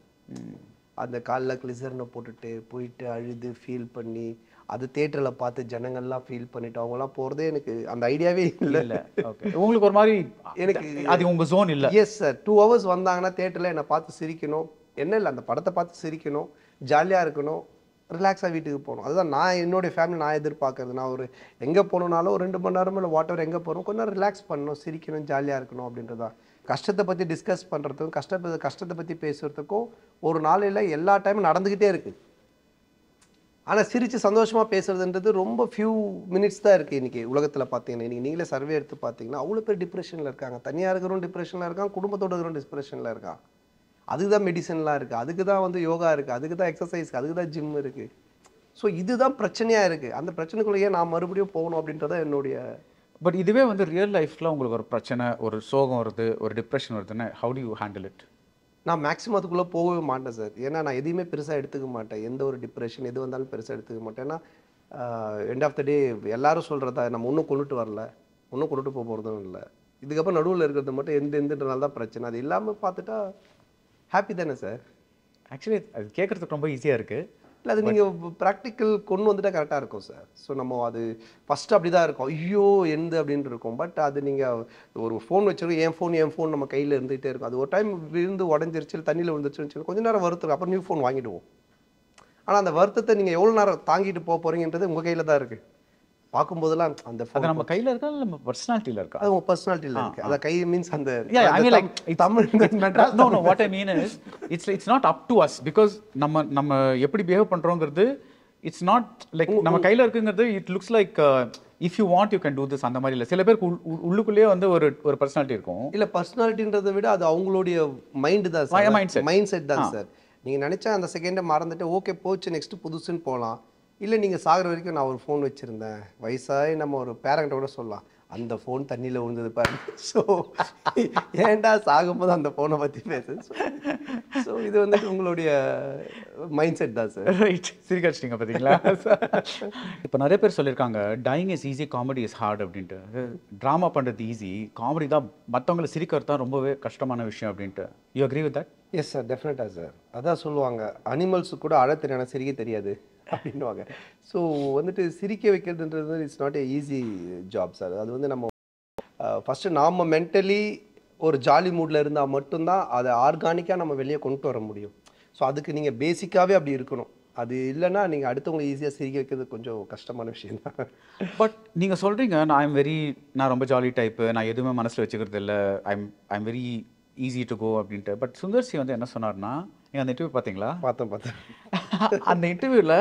அந்த காலில் கிளிசர்னை போயிட்டு அழுது ஃபீல் பண்ணி அது தியேட்டரில் பார்த்து ஜனங்கள்லாம் ஃபீல் பண்ணிட்டு அவங்களாம் போகிறதே எனக்கு அந்த ஐடியாவே இல்லை. உங்களுக்கு ஒரு மாதிரி எனக்கு அது உங்கள் ஜோன் இல்லை. எஸ் சார், 2 hours வந்தாங்கன்னா தியேட்டரில் என்னை பார்த்து சிரிக்கணும், என்ன இல்லை அந்த படத்தை பார்த்து சிரிக்கணும், ஜாலியாக இருக்கணும், ரிலாக்ஸாக வீட்டுக்கு போகணும். அதுதான் நான் என்னுடைய ஃபேமிலி நான் எதிர்பார்க்கறது. நான் ஒரு எங்கே போகணுன்னாலும் ஒரு 2 மணி நேரம் இல்லை வாட் எவர் எங்கே போகிறோம் கொஞ்சம் ரிலாக்ஸ் பண்ணணும், சிரிக்கணும், ஜாலியாக இருக்கணும் அப்படின்றதான். கஷ்டத்தை பற்றி டிஸ்கஸ் பண்ணுறதுக்கும் கஷ்டத்தை பற்றி பேசுகிறதுக்கும் ஒரு நாளையில் எல்லா டைமும் நடந்துக்கிட்டே இருக்குது. ஆனால் சிரித்து சந்தோஷமாக பேசுறதுன்றது ரொம்ப ஃபியூ மினிட்ஸ் தான் இருக்குது இன்றைக்கி உலகத்தில். பார்த்தீங்கன்னா இன்றைக்கி நீங்களே சர்வே எடுத்து பார்த்தீங்கன்னா அவ்வளோ பேர் டிப்ரெஷனில் இருக்காங்க. தனியாக இருக்கிறவங்க டிப்ரெஷனில் இருக்காங்க, குடும்பத்தோடு இருக்கிறவங்க டிப்ரெஷனில் இருக்கான். அதுக்கு தான் மெடிசன்லாம் இருக்குது, அதுக்கு தான் வந்து யோகா இருக்குது, அதுக்கு தான் எக்ஸசைஸ், அதுக்கு தான் ஜிம் இருக்குது. ஸோ இதுதான் பிரச்சனையாக இருக்குது. அந்த பிரச்சனைக்குள்ளேயே நான் மறுபடியும் போகணும் அப்படின்றத என்னுடைய. பட் இதுவே வந்து ரியல் லைஃப்பில் உங்களுக்கு ஒரு பிரச்சனை, ஒரு சோகம் வருது, ஒரு டிப்ரெஷன் வருதுன்னா how do you handle it? நான் மேக்ஸிமம் அதுக்குள்ளே போகவே மாட்டேன் சார். ஏன்னா நான் எதையுமே பெருசாக எடுத்துக்க மாட்டேன். எந்த ஒரு டிப்ரெஷன் எது வந்தாலும் பெருசாக எடுத்துக்க மாட்டேன். ஏன்னா எண்ட் ஆஃப் த டே எல்லாரும் சொல்கிறதா நம்ம ஒன்றும் கொண்டுட்டு வரல, ஒன்றும் கொண்டுட்டு போக போகிறதும் இல்லை. இதுக்கப்புறம் நடுவில் இருக்கிறது மட்டும் எந்தனால தான் பிரச்சனை. அது இல்லாமல் பார்த்துட்டா ஹாப்பி தானே சார்? ஆக்சுவலி அது கேட்குறதுக்கு ரொம்ப ஈஸியாக இருக்குது. இல்லை அது நீங்கள் ப்ராக்டிக்கல் கொண்டு வந்துட்டால் கரெக்டாக இருக்கும் சார். ஸோ நம்ம அது ஃபஸ்ட்டு அப்படி தான் இருக்கும், ஐயோ எந்த அப்படின்ட்டு இருக்கும். பட் அது நீங்கள் ஒரு ஃபோன் வச்சுருக்கோம், என் ஃபோன் நம்ம கையில் இருந்துகிட்டே இருக்கும். அது ஒரு டைம் விழுந்து உடஞ்சிருச்சு, தண்ணியில் விழுந்துருச்சுன்னு சொல்லி கொஞ்சம் நேரம் வருத்தம், அப்புறம் நியூ ஃபோன் வாங்கிடுவோம். ஆனால் அந்த வருத்தத்தை நீங்கள் எவ்வளோ நேரம் தாங்கிட்டு போக போகிறீங்கன்றது உங்கள் கையில் தான் இருக்குது. பார்க்கும்போதெல்லாம் அந்த அது நம்ம கையில் இருக்கா இல்லை நம்ம பர்சனாலிட்டியில் இருக்கா? அது உங்கள் பர்சனாலிட்டியில் இருக்குது. அதை கை மீன்ஸ் அந்த Tamil no no what I mean is it's not up to us because நம்ம எப்படி பிஹேவ் பண்றோங்கிறது it's not like நம்ம கையில இருக்குங்கிறது it looks like if you want you can do this அந்த மாதிரி இல்லை. சில பேருக்கு உள்ளுக்குள்ளேயே வந்து ஒரு பர்சனாலிட்டி இருக்கும். இல்லை பர்சனாலிட்டின்றதை விட அது அவங்களுடைய மைண்டு தான் சார், மைண்ட் செட் தான் சார். நீங்கள் நினச்சா அந்த செகண்டை மறந்துட்டு ஓகே போச்சு நெக்ஸ்ட்டு புதுசுன்னு போகலாம். இல்லை நீங்கள் சாகிற வரைக்கும் நான் ஒரு ஃபோன் வச்சுருந்தேன், வயசாகி நம்ம ஒரு பேரண்ட்டை கூட சொல்லலாம், அந்த ஃபோன் தண்ணியில் விழுந்தது பாரு. ஸோ ஏன்டா சாகும்போது அந்த ஃபோனை பற்றி பேசு. ஸோ இது வந்துட்டு உங்களுடைய மைண்ட் செட் தான் சார். ரைட், சிரிக்காச்சிட்டிங்க பார்த்தீங்களா? இப்போ நிறைய பேர் சொல்லியிருக்காங்க dying is easy, comedy is hard அப்படின்ட்டு. ட்ராமா பண்ணுறது ஈஸி, காமெடி தான் மற்றவங்களை சிரிக்கிறது தான் ரொம்பவே கஷ்டமான விஷயம் அப்படின்ட்டு. You agree with that? Yes sir, டெஃபினட்டாக சார். அதான் சொல்லுவாங்க, அனிமல்ஸுக்கு கூட அழ தெரியாது, சிரிக்க தெரியாது அப்படின்வாங்க. ஸோ வந்துட்டு சிரிக்க வைக்கிறதுன்றது it's not a easy job sir. அது வந்து நம்ம ஃபஸ்ட்டு நாம் மென்டலி ஒரு ஜாலி மூடில் இருந்தால் மட்டும்தான் அதை ஆர்கானிக்காக நம்ம வெளியே கொண்டு வர முடியும். ஸோ அதுக்கு நீங்கள் பேசிக்காகவே அப்படி இருக்கணும். அது இல்லைன்னா நீங்கள் அடுத்தவங்களை ஈஸியாக சிரிக்க வைக்கிறது கொஞ்சம் கஷ்டமான விஷயம் தான். பட் நீங்கள் சொல்கிறீங்க நான் ரொம்ப ஜாலி டைப்பு, நான் எதுவுமே மனசில் வச்சுக்கிறது இல்லை, I'm very easy to go அப்படின்ட்டு. பட் சுந்தர் சி வந்து என்ன சொன்னார்னா, நீங்கள் அந்த இன்டர்வியூ பார்த்தீங்களா? பார்த்தேன். அந்த இன்டர்வியூவில்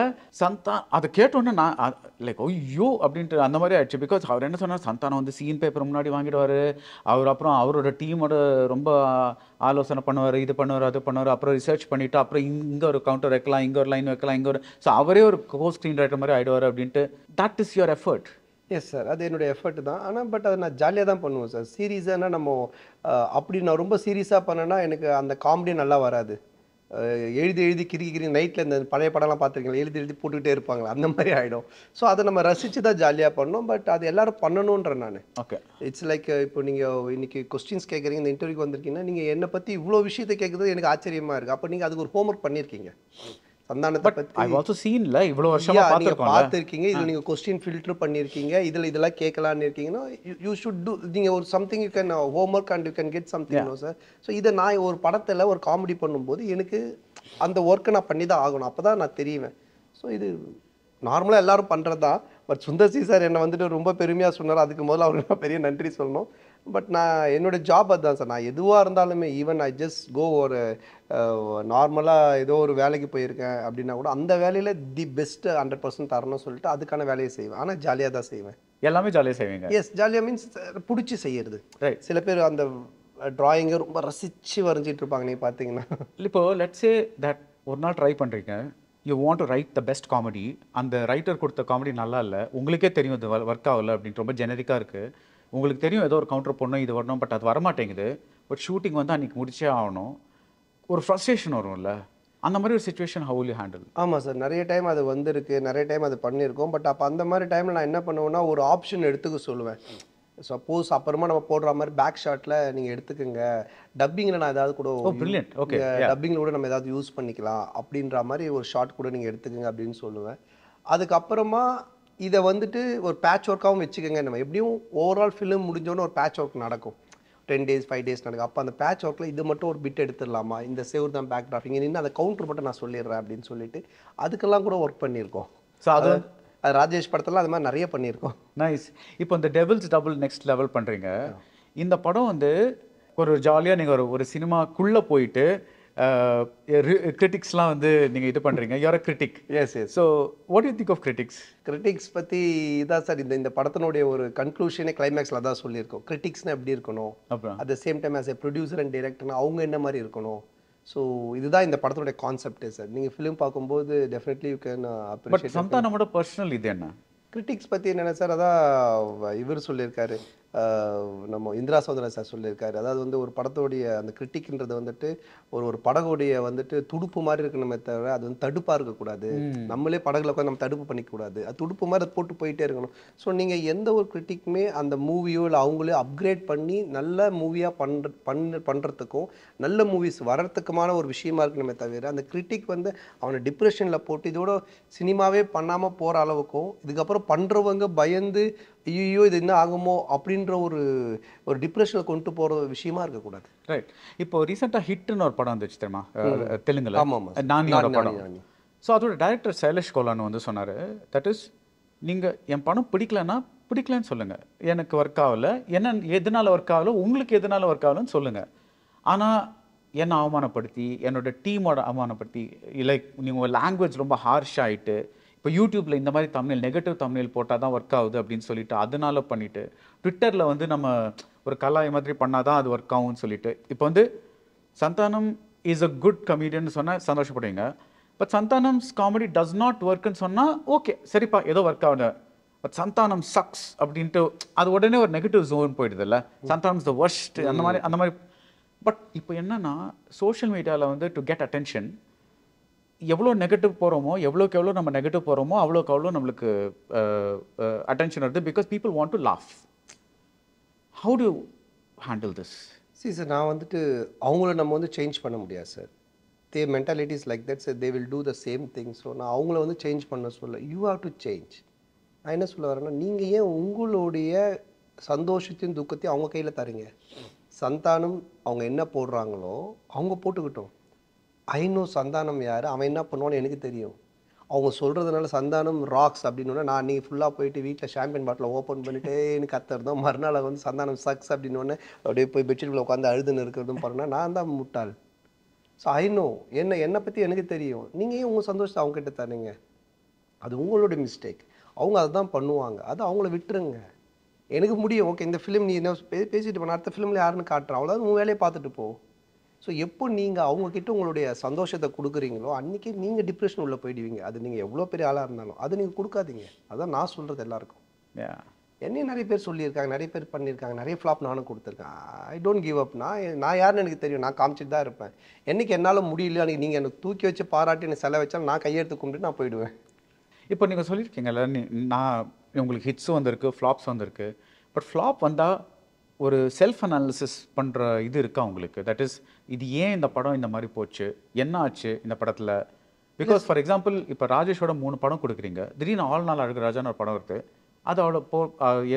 அதை கேட்டோன்னே நான் லைக் ஐயோ அப்படின்ட்டு அந்த மாதிரி ஆயிடுச்சு. பிகாஸ் அவர் என்ன சொன்னார், சந்தானம் வந்து சீன் பேப்பர் முன்னாடி வாங்கிடுவார், அப்புறம் அவரோட டீமோட ரொம்ப ஆலோசனை பண்ணுவார், இது பண்ணுவார் அது பண்ணுவார், அப்புறம் ரிசர்ச் பண்ணிவிட்டு அப்புறம் இங்கே ஒரு கவுண்டர் வைக்கலாம், இங்கே ஒரு லைன் வைக்கலாம், இங்கே ஒரு ஸோ அவரே ஒரு கோ ஸ்க்ரீன் ரைட்டர் மாதிரி ஆகிடுவார் அப்படின்ட்டு. That is your effort. Yes sir, அது என்னுடைய எஃபர்ட் தான். ஆனால் பட் அதை நான் ஜாலியாக தான் பண்ணுவேன் சார். சீரியஸானா நம்ம அப்படி நான் ரொம்ப சீரியஸாக பண்ணேன்னா எனக்கு அந்த காமெடி நல்லா வராது. எழுதி கிறுக்கி நைட்டில் இந்த பழைய படம்லாம் பார்த்துருக்கீங்களா, எழுதி போட்டுக்கிட்டே இருப்பாங்களா, அந்த மாதிரி ஆகிடும். ஸோ அதை நம்ம ரசித்து தான் ஜாலியாக பண்ணோம். பட் அது எல்லோரும் பண்ணணுன்ற நான். ஓகே, இட்ஸ் லைக் இப்போ நீங்கள் இன்றைக்கி கொஸ்டின்ஸ் கேட்குறீங்க, இந்த இன்டர்வியூக்கு வந்திருக்கீங்கன்னா நீங்கள் என்னை பற்றி இவ்வளோ விஷயத்தை கேட்குறது எனக்கு ஆச்சரியமாக இருக்குது. அப்போ நீங்கள் அதுக்கு ஒரு ஹோம்ஒர்க் பண்ணியிருக்கீங்க. சந்தானத்தை பற்றி இவ்வளோ வருஷமா பார்த்துருக்கீங்க, இதில் நீங்கள் கொஸ்டின் ஃபில்டர் பண்ணியிருக்கீங்க, இதெல்லாம் கேட்கலான்னு இருக்கீங்கன்னா யூ ஷுட் டூ. நீங்கள் ஒரு something you can homework and you can get something sir. So இதை நான் ஒரு படத்தில் ஒரு காமெடி பண்ணும்போது எனக்கு அந்த ஒர்க்கை நான் பண்ணி தான் ஆகணும், அப்போ தான் நான் தெரியுவேன். ஸோ இது நார்மலாக எல்லோரும் பண்ணுறது தான். பட் சுந்தர் சி சார் என்னை வந்துட்டு ரொம்ப பெருமையாக சொன்னார், அதுக்கு முதல்ல அவருக்கு நான் பெரிய நன்றி சொல்லணும். பட் நான் என்னோடய ஜாப் அதுதான் சார். நான் எதுவாக இருந்தாலுமே ஈவன் ஐ ஜஸ்ட் கோ ஒரு நார்மலாக ஏதோ ஒரு வேலைக்கு போயிருக்கேன் அப்படின்னா கூட அந்த வேலையில் தி பெஸ்ட்டு 100% தரணும்னு சொல்லிட்டு அதுக்கான வேலையை செய்வேன். ஆனால் ஜாலியாக தான் செய்வேன். எல்லாமே ஜாலியாக செய்வீங்க? எஸ், ஜாலியாக மீன்ஸ் பிடிச்சி செய்யறது. ரைட். சில பேர் அந்த ட்ராயிங்கை ரொம்ப ரசித்து வரைஞ்சிட்டு இருப்பாங்க, நீங்கள் பார்த்தீங்கன்னா. இப்போ லெட்ஸ் சே தட் ஒரு நாள் ட்ரை பண்ணுறீங்க, you want to right the best comedy, அந்த ரைட்டர் கொடுத்த காமெடி நல்லா இல்லை, உங்களுக்கே தெரியும் இது ஒர்க் ஆகலை அப்படின்ட்டு, ரொம்ப ஜெனரிக்காக இருக்குது, உங்களுக்கு தெரியும் ஏதோ ஒரு கவுண்டர் பண்ணணும் இது வரணும், பட் அது வரமாட்டேங்குது, பட் ஷூட்டிங் வந்து அன்றைக்கி முடிச்சே ஆகணும், ஒரு ஃப்ரஸ்ட்ரேஷன் வரும்ல, அந்த மாதிரி ஒரு situation how will you handle? ஆமாம் சார், நிறைய டைம் அது வந்திருக்கு, நிறைய டைம் அது பண்ணியிருக்கோம். பட் அப்போ அந்த மாதிரி டைமில் நான் என்ன பண்ணுவேன்னா ஒரு ஆப்ஷன் எடுத்துக்க சொல்லுவேன். சப்போஸ் அப்புறமா நம்ம போடுற மாதிரி பேக் ஷாட்டில் நீங்கள் எடுத்துக்கோங்க, டப்பிங்கில் நான் ஏதாவது கூட ஓகே டப்பிங்கில் கூட நம்ம ஏதாவது யூஸ் பண்ணிக்கலாம் அப்படின்ற மாதிரி ஒரு ஷாட் கூட நீங்கள் எடுத்துக்கோங்க அப்படின்னு சொல்லுவேன். அதுக்கப்புறமா இதை வந்துட்டு ஒரு பேட்ச் ஒர்க்காகவும் வச்சுக்கோங்க. நம்ம எப்படியும் ஓவரால் ஃபிலிம் முடிஞ்சோன்னு ஒரு பேட்ச் ஒர்க் நடக்கும், 10 days 5 days நடக்கும். அப்போ அந்த பேட்ச் ஒர்க்கில் இது மட்டும் ஒரு பிட் எடுத்துடலாமா, இந்த சேவர் தான் பேக் டிராஃபிங் நின்று அந்த கவுண்டர் மட்டும் நான் சொல்லிடுறேன் அப்படின்னு சொல்லிட்டு அதுக்கெல்லாம் கூட ஒர்க் பண்ணியிருக்கோம். ஸோ அது ராஜேஷ் படத்தில் அது மாதிரி நிறைய பண்ணியிருக்கோம். நைஸ். இப்போ இந்த டெவில்ஸ் டபுள் நெக்ஸ்ட் லெவல் பண்ணுறீங்க. இந்த படம் வந்து ஒரு ஜாலியாக நீங்கள் ஒரு சினிமாக்குள்ளே போயிட்டு கிரிட்டிக்ஸ்லாம் வந்து நீங்கள் இது பண்ணுறீங்க, you're a critic. Yes yes. So what you think of critics? Critics பற்றி இதான் சார் இந்த படத்தினுடைய ஒரு கன்க்ளூஷனே கிளைமேக்ஸில் தான் சொல்லியிருக்கோம். கிரிட்டிக்ஸ்னால் எப்படி இருக்கணும், அப்புறம் at the same time as a producer and டைரக்டர்னா அவங்க என்ன மாதிரி இருக்கணும். ஸோ இதுதான் இந்த படத்தினுடைய கான்செப்டே சார். நீங்கள் ஃபிலிம் பார்க்கும்போது டெஃபினெட்லி யூ கேன் அப்ரிஷியேட். சந்தானமோட பர்சனல் இது என்ன? கிரிட்டிக்ஸ் பற்றி என்னென்ன சார், அதான் இவர் சொல்லியிருக்காரு, நம்ம இந்திரா சௌந்தரா சார் சொல்லியிருக்காரு. அதாவது வந்து ஒரு படத்தோடைய அந்த கிரிட்டிக்ன்றது வந்துட்டு ஒரு படகுடைய வந்துட்டு துடுப்பு மாதிரி இருக்கணுமே தவிர அது வந்து தடுப்பாக இருக்கக்கூடாது. நம்மளே படகுல உட்காந்து நம்ம தடுப்பு பண்ணிக்கூடாது. அது துடுப்பு மாதிரி அதை போட்டு போயிட்டே இருக்கணும். ஸோ நீங்கள் எந்த ஒரு கிரிட்டிக்குமே அந்த மூவியோ இல்லை அவங்களே அப்கிரேட் பண்ணி நல்ல மூவியாக பண்ணுறதுக்கும் நல்ல மூவிஸ் வர்றதுக்குமான ஒரு விஷயமா இருக்கணுமே தவிர அந்த கிரிட்டிக் வந்து அவனை டிப்ரெஷனில் போட்டு இதோட சினிமாவே பண்ணாமல் போகிற அளவுக்கும் இதுக்கப்புறம் பண்ணுறவங்க பயந்து ஐயோ இது என்ன ஆகுமோ அப்படின்ற ஒரு டிப்ரெஷனில் கொண்டு போகிற விஷயமா இருக்கக்கூடாது. ரைட். இப்போ ரீசெண்டாக ஹிட்னு ஒரு படம் வந்துச்சு தெரியுமா, தெலுங்குல? ஆமாம், நானியோட படம். ஸோ அதோட டைரக்டர் சைலேஷ் கோலான்னு வந்து சொன்னார், தட் இஸ் நீங்கள் என் படம் பிடிக்கலன்னு சொல்லுங்கள், எனக்கு ஒர்க் ஆகலை, எதனால் ஒர்க் ஆகலை, உங்களுக்கு எதனால் ஒர்க் ஆகலைன்னு சொல்லுங்கள், ஆனால் என்னை அவமானப்படுத்தி என்னோட டீமோட அவமானப்படுத்தி லைக் நீங்கள் லாங்குவேஜ் ரொம்ப ஹார்ஷ் ஆகிட்டு இப்போ யூடியூப்பில் இந்த மாதிரி நெகட்டிவ் தமிழ் போட்டால் தான் ஒர்க் ஆகுது அப்படின்னு சொல்லிட்டு அதனால பண்ணிவிட்டு ட்விட்டரில் வந்து நம்ம ஒரு கலாய் மாதிரி பண்ணால் தான் அது ஒர்க் ஆகும்னு சொல்லிட்டு இப்போ வந்து சந்தானம் இஸ் அ குட் கமெடியன்னு சொன்னால் சந்தோஷப்படுவீங்க. பட் சந்தானம்ஸ் காமெடி டஸ் நாட் ஒர்க்குன்னு சொன்னால் ஓகே சரிப்பா ஏதோ ஒர்க் ஆகுது. பட் சந்தானம் சக்ஸ் அப்படின்ட்டு அது உடனே ஒரு நெகட்டிவ் ஜோன் போயிடுது இல்லை, சந்தானம்ஸ் த வர்ஸ்ட் அந்த மாதிரி. பட் இப்போ என்னன்னா சோஷியல் மீடியாவில் வந்து டு கெட் அட்டென்ஷன் எவ்வளோ நெகட்டிவ் போகிறோமோ எவ்வளோக்கு எவ்வளோ நம்ம நெகட்டிவ் போகிறோமோ அவ்வளோக்கு அவ்வளோ நம்மளுக்கு அட்டென்ஷன் வருது, because people want to laugh. How to handle this? Sir நான் வந்துட்டு அவங்கள நம்ம வந்து சேஞ்ச் பண்ண முடியாது sir. Mentalities like that sir, they will do the same thing. So நான் அவங்கள வந்து சேஞ்ச் பண்ண சொல்ல, யூ ஹாவ் டு சேஞ்ச். நான் என்ன சொல்ல வரேன்னா, நீங்கள் ஏன் உங்களுடைய சந்தோஷத்தையும் துக்கத்தையும் அவங்க கையில் தரீங்க? சந்தானம் அவங்க என்ன போடுறாங்களோ அவங்க போட்டுக்கிட்டோம். சந்தானம் யார், அவன் என்ன பண்ணுவான்னு எனக்கு தெரியும். அவங்க சொல்கிறதுனால சந்தானம் ராக்ஸ் அப்படின்னா நான் நீங்கள் ஃபுல்லாக போயிட்டு வீட்டில் ஷாம்பியன் பாட்டில் ஓப்பன் பண்ணிட்டு எனக்கு கத்துறதும் மறுநாள் வந்து சந்தானம் சக்ஸ் அப்படின்னோடனே அப்படியே போய் பெட்ஷீட்டில் உட்காந்து அழுதுன்னு இருக்கிறதும் பாருங்கன்னா நான் தான் முட்டாள். ஸோ என்னை பற்றி எனக்கு தெரியும். நீங்கள் ஏன் உங்கள் சந்தோஷத்தை அவங்ககிட்ட தரீங்க? அது உங்களோட மிஸ்டேக். அவங்க அதை தான் பண்ணுவாங்க, அது அவங்கள விட்டுருங்க. எனக்கு முடியும், ஓகே இந்த ஃபிலிம் நீ என்ன பேசிட்டு பண்ண, அடுத்த ஃபிலிமில் யாருன்னு காட்டுறான், அவ்வளோதான், உங்கள் வேலையை பார்த்துட்டு போ. ஸோ எப்போ நீங்கள் அவங்கக்கிட்ட உங்களுடைய சந்தோஷத்தை கொடுக்குறீங்களோ அன்றைக்கி நீங்கள் டிப்ரெஷன் உள்ளே போயிடுவீங்க. அது நீங்கள் எவ்வளோ பெரிய ஆளாக இருந்தாலும் அது நீங்கள் கொடுக்காதீங்க. அதான் நான் சொல்கிறது எல்லாருக்கும். என்னையும் நிறைய பேர் சொல்லியிருக்காங்க, நிறைய பேர் பண்ணியிருக்காங்க, நிறைய ஃப்ளாப் நானும் கொடுத்துருக்கேன். I don't give up. நான் யாருன்னு எனக்கு தெரியும், நான் காமிச்சிட்டு தான் இருப்பேன். என்றைக்கு என்னால் முடியல, அன்றைக்கி நீங்கள் எனக்கு தூக்கி வச்சு பாராட்டி எனக்கு செலவு வச்சாலும் நான் கையெழுத்து கும்பிட்டு நான் போயிடுவேன். இப்போ நீங்கள் சொல்லியிருக்கீங்கல்ல, நான் உங்களுக்கு ஹிட்ஸும் வந்திருக்கு, ஃப்ளாப்ஸ் வந்திருக்கு. பட் ஃப்ளாப் வந்தால் ஒரு செல்ஃப் அனாலிசிஸ் பண்ணுற இது இருக்கா உங்களுக்கு? தட் இஸ் இது ஏன் இந்த படம் இந்த மாதிரி போச்சு, என்ன ஆச்சு இந்த படத்தில்? பிகாஸ் ஃபார் எக்ஸாம்பிள் இப்போ ராஜேஷோட 3 படம் கொடுக்குறீங்க, திடீர்னு ஆல் நாள் அழகு ராஜான்னு ஒரு படம் இருக்குது, அது அவ்வளோ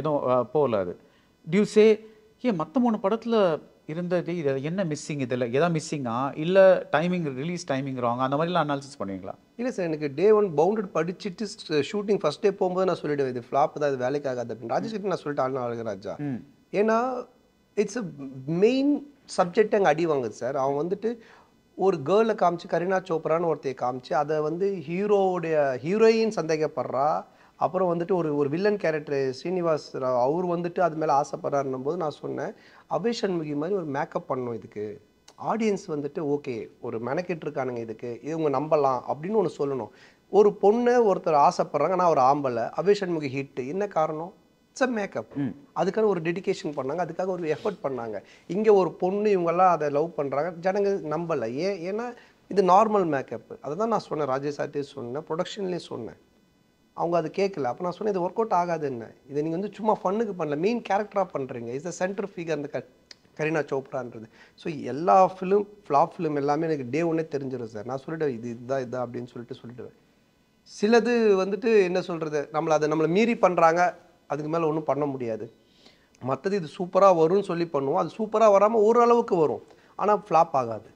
ஏதோ போகல. அது டியூ சே ஏன் மற்ற 3 படத்தில் இருந்தது இது என்ன மிஸ்ஸிங், இதில் எதாவது மிஸ்ஸிங்கா இல்லை ரிலீஸ் டைமிங் ராங், அந்த மாதிரிலாம் அனாலிசிஸ் பண்ணுவீங்களா? இல்லை சார், எனக்கு டே 1 பவுண்டட் படிச்சுட்டு ஷூட்டிங் ஃபஸ்ட் டே போகும்போது நான் சொல்லிவிடுவேன் இது ஃப்ளாப் தான், இது வேலைக்கு ஆகாது அப்படின்னு. ராஜேஷ் கிட்ட நான் சொல்லிட்டு ஆல் நாள் அழகு ராஜா, ஏன்னா இட்ஸ் அ மெயின் சப்ஜெக்ட் அங்கே அடி வாங்குது சார். அவன் வந்துட்டு ஒரு கேர்ளை காமிச்சு, கரீனா சோப்ரான்னு ஒருத்தையை காமிச்சு அதை வந்து ஹீரோயின் சந்தேகப்படுறா. அப்புறம் வந்துட்டு ஒரு வில்லன் கேரக்டர் ஸ்ரீனிவாஸ் ராவ் அவர் வந்துட்டு அது மேலே ஆசைப்படுறாருன்னும் போது நான் சொன்னேன், அபய் சண்முகி மாதிரி ஒரு மேக்கப் பண்ணணும் இதுக்கு. ஆடியன்ஸ் வந்துட்டு ஓகே ஒரு மெனக்கெட்டு இருக்கானுங்க இதுக்கு, இவங்க நம்பலாம் அப்படின்னு ஒன்று சொல்லணும். ஒரு பொண்ணை ஒருத்தர் ஆசைப்படுறாங்க, நான் ஒரு ஆம்பளை, அபய் சண்முகி ஹிட்டு, என்ன காரணம்? It's a makeup. அதுக்காக ஒரு டெடிகேஷன் பண்ணாங்க, அதுக்காக ஒரு எஃபர்ட் பண்ணாங்க. இங்கே ஒரு பொண்ணு இவங்கெல்லாம் அதை லவ் பண்ணுறாங்க, ஜனங்க நம்பலை. ஏன்னா இது நார்மல் மேக்கப். அதை தான் நான் சொன்னேன், ராஜேஷ் சார்ட்டே சொன்னேன், ப்ரொடக்ஷன்லேயும் சொன்னேன். அவங்க அது கேட்கல. அப்போ நான் சொன்னேன் இது ஒர்க் அவுட் ஆகாது, என்ன இதை நீங்கள் வந்து சும்மா ஃபன்னுக்கு பண்ணல, மெயின் கேரக்டராக பண்ணுறீங்க. இஸ் அ சென்டர் ஃபிகர் அந்த கரீனா சோப்ரான்றது. ஸோ எல்லா ஃப்ளாப் ஃபிலிம் எல்லாமே எனக்கு டே 1 தெரிஞ்சிடும் சார். நான் சொல்லிவிடுவேன் இதுதான் அப்படின்னு சொல்லிட்டுவேன். சிலது வந்துட்டு என்ன சொல்கிறது, நம்மளை மீறி பண்ணுறாங்க, அதுக்கு மேலே ஒன்றும் பண்ண முடியாது. மற்றது இது சூப்பராக வரும்னு சொல்லி பண்ணுவோம், அது சூப்பராக வராமல் ஓரளவுக்கு வரும், ஆனால் ஃப்ளாப் ஆகாது.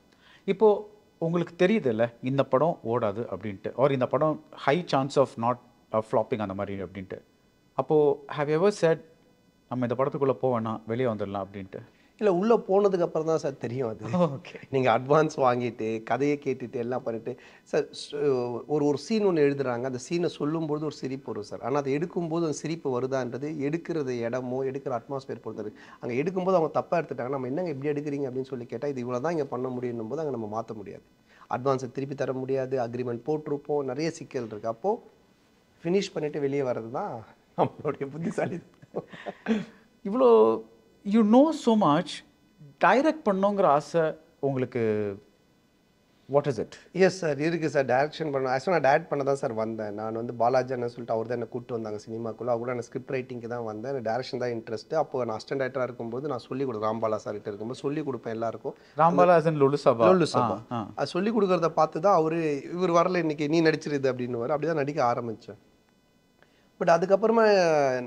இப்போது உங்களுக்கு தெரியுது இல்லை இந்த படம் ஓடாது அப்படின்ட்டு, ஆர் இந்த படம் high chance of not flopping அந்த மாதிரி அப்படின்ட்டு. அப்போது ஹேவ் எவர் செட் நம்ம இந்த படத்துக்குள்ளே போவேன்னா வெளியே வந்துடலாம் அப்படின்ட்டு? இல்லை, உள்ளே போனதுக்கு அப்புறம் தான் சார் தெரியும் அது. ஓகே, நீங்கள் அட்வான்ஸ் வாங்கிட்டு கதையை கேட்டுட்டு எல்லாம் பண்ணிட்டு சார் ஒரு சீன் ஒன்று எழுதுறாங்க, அந்த சீனை சொல்லும்போது ஒரு சிரிப்பு வரும் சார். ஆனால் அதை எடுக்கும்போது அந்த சிரிப்பு வருதான்றது எடுக்கிறது இடமோ எடுக்கிற அட்மாஸ்பியர் பொறுத்தது. அங்கே எடுக்கும்போது அவங்க தப்பாக எடுத்துட்டாங்க, நம்ம என்னங்க இப்படி எடுக்கிறீங்க அப்படின்னு சொல்லி கேட்டால் இது இவ்வளோ தான் இங்கே பண்ண முடியும் போது அங்கே நம்ம மாற்ற முடியாது, அட்வான்ஸை திருப்பி தர முடியாது, அக்ரிமெண்ட் போட்டிருப்போம், நிறைய சிக்கல் இருக்குது. அப்போது ஃபினிஷ் பண்ணிவிட்டு வெளியே வர்றது தான் நம்மளுடைய புத்திசாலி. இவ்வளோ you know so much direct பண்ணோங்கிற ஆசை உங்களுக்கு what is it? Yes sir இருக்குது சார். டேரக்ஷன் பண்ண ஆக்சுவலாக நான் டேரக்ட் பண்ண தான் சார் வந்தேன். நான் வந்து பாலாஜின்னு சொல்லிட்டு அவர் தான் என்னை கூப்பிட்டு வந்தாங்க சினிமாக்குள்ளே. அவர் கூட நான் ஸ்கிரிப்ட் ரைட்டிங்க்கு தான் வந்தேன். எனக்கு டேரக்ஷன் தான் இன்ட்ரெஸ்ட்டு. அப்போ நான் அசிஸ்டன்ட் டைரக்டராக இருக்கும்போது நான் சொல்லிக் கொடுப்பேன். ராம்பாலா சார்கிட்ட இருக்கும்போது சொல்லிக் கொடுப்பேன் எல்லாருக்கும். ராம்பாலா as in லொல்லு சபா. அது சொல்லிக் கொடுக்குறத பார்த்து தான் இவர் வரல இன்னைக்கு நீ நடிச்சிருது அப்படின்னு அப்படி தான் நடிக்க ஆரம்பித்தேன். பட் அதுக்கப்புறமா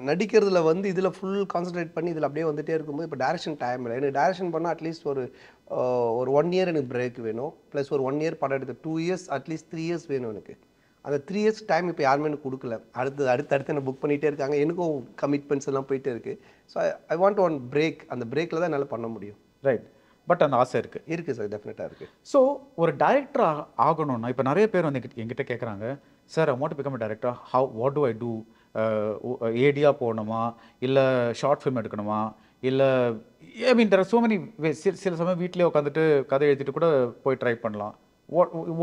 நடிக்கிறதுல வந்து இதில் ஃபுல் கான்சன்ட்ரேட் பண்ணி இதில் அப்படியே வந்துகிட்டே இருக்கும்போது இப்போ டேரக்ஷன் டைம் இல்லை. எனக்கு டேரக்ஷன் பண்ணால் அட்லீஸ்ட் ஒரு 1 இயர் எனக்கு பிரேக் வேணும். ப்ளஸ் ஒரு 1 இயர் படம் எடுத்து 2 இயர்ஸ் அட்லீஸ்ட் 3 இயர்ஸ் வேணும் எனக்கு. அந்த 3 இயர்ஸ் டைம் இப்போ யாருமே எனக்கு கொடுக்கல. அடுத்து என்ன புக் பண்ணிகிட்டே இருக்காங்க. எனக்கும் கமிட்மெண்ட்ஸ் எல்லாம் போயிட்டே இருக்குது. So I want one break. அந்த பிரேக்கில் தான் என்னால் பண்ண முடியும். ரைட். பட் அந்த ஆசை இருக்குது சார், டெஃபினட்டாக இருக்குது. ஸோ ஒரு டைரக்டர் ஆகணும்னா இப்போ நிறைய பேர் வந்து என்கிட்ட கேட்குறாங்க, sir I want to become a director, what do I do? ஏடியாக போகணுமா, இல்லை ஷார்ட் ஃபிலிம் எடுக்கணுமா, இல்லை I mean there are so many சில சமயம் வீட்டிலே உட்காந்துட்டு கதை எழுதிட்டு கூட போய் ட்ரை பண்ணலாம்.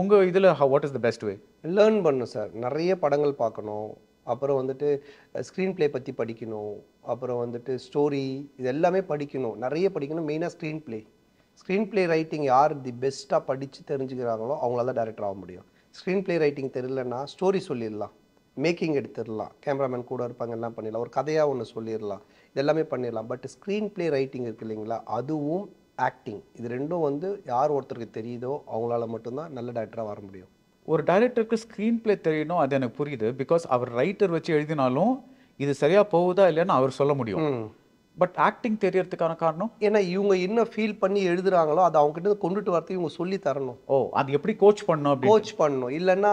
உங்கள் இதில் what is the best way? Learn பண்ணணும் சார். நிறைய படங்கள் பார்க்கணும். அப்புறம் வந்துட்டு ஸ்க்ரீன் ப்ளே பற்றி படிக்கணும். அப்புறம் வந்துட்டு ஸ்டோரி இது எல்லாமே படிக்கணும். நிறைய படிக்கணும். மெயினாக ஸ்க்ரீன் ப்ளே ரைட்டிங் யார் தி பெஸ்ட்டாக படித்து தெரிஞ்சுக்கிறாங்களோ அவங்களால தான் டேரக்டர் ஆக முடியும். ஸ்க்ரீன் ப்ளே ரைட்டிங் தெரியலன்னா ஸ்டோரி சொல்லிடலாம், மேக்கிங் எடுத்துடலாம், கேமராமேன் கூட இருப்பாங்க, எல்லாம் பண்ணிடலாம், ஒரு கதையாக ஒன்று சொல்லிடலாம், இதெல்லாமே பண்ணிடலாம். பட் ஸ்க்ரீன் ப்ளே ரைட்டிங் இருக்குது இல்லைங்களா, அதுவும் ஆக்டிங், இது ரெண்டும் வந்து யார் ஒருத்தருக்கு தெரியுதோ அவங்களால மட்டும்தான் நல்ல டேரக்டராக வர முடியும். ஒரு டைரக்டருக்கு ஸ்க்ரீன் ப்ளே தெரியணும், அது எனக்கு புரியுது. பிகாஸ் அவர் ரைட்டர் வச்சு எழுதினாலும் இது சரியாக போகுதா இல்லைன்னு அவர் சொல்ல முடியும். பட் ஆக்டிங் தெரியறதுக்கான காரணம் ஏன்னா இவங்க என்ன ஃபீல் பண்ணி எழுதுறாங்களோ அதை அவங்க கிட்ட கொண்டுட்டு வரதுக்கு இவங்க சொல்லி தரணும். அது எப்படி கோச் பண்ணணும். இல்லைன்னா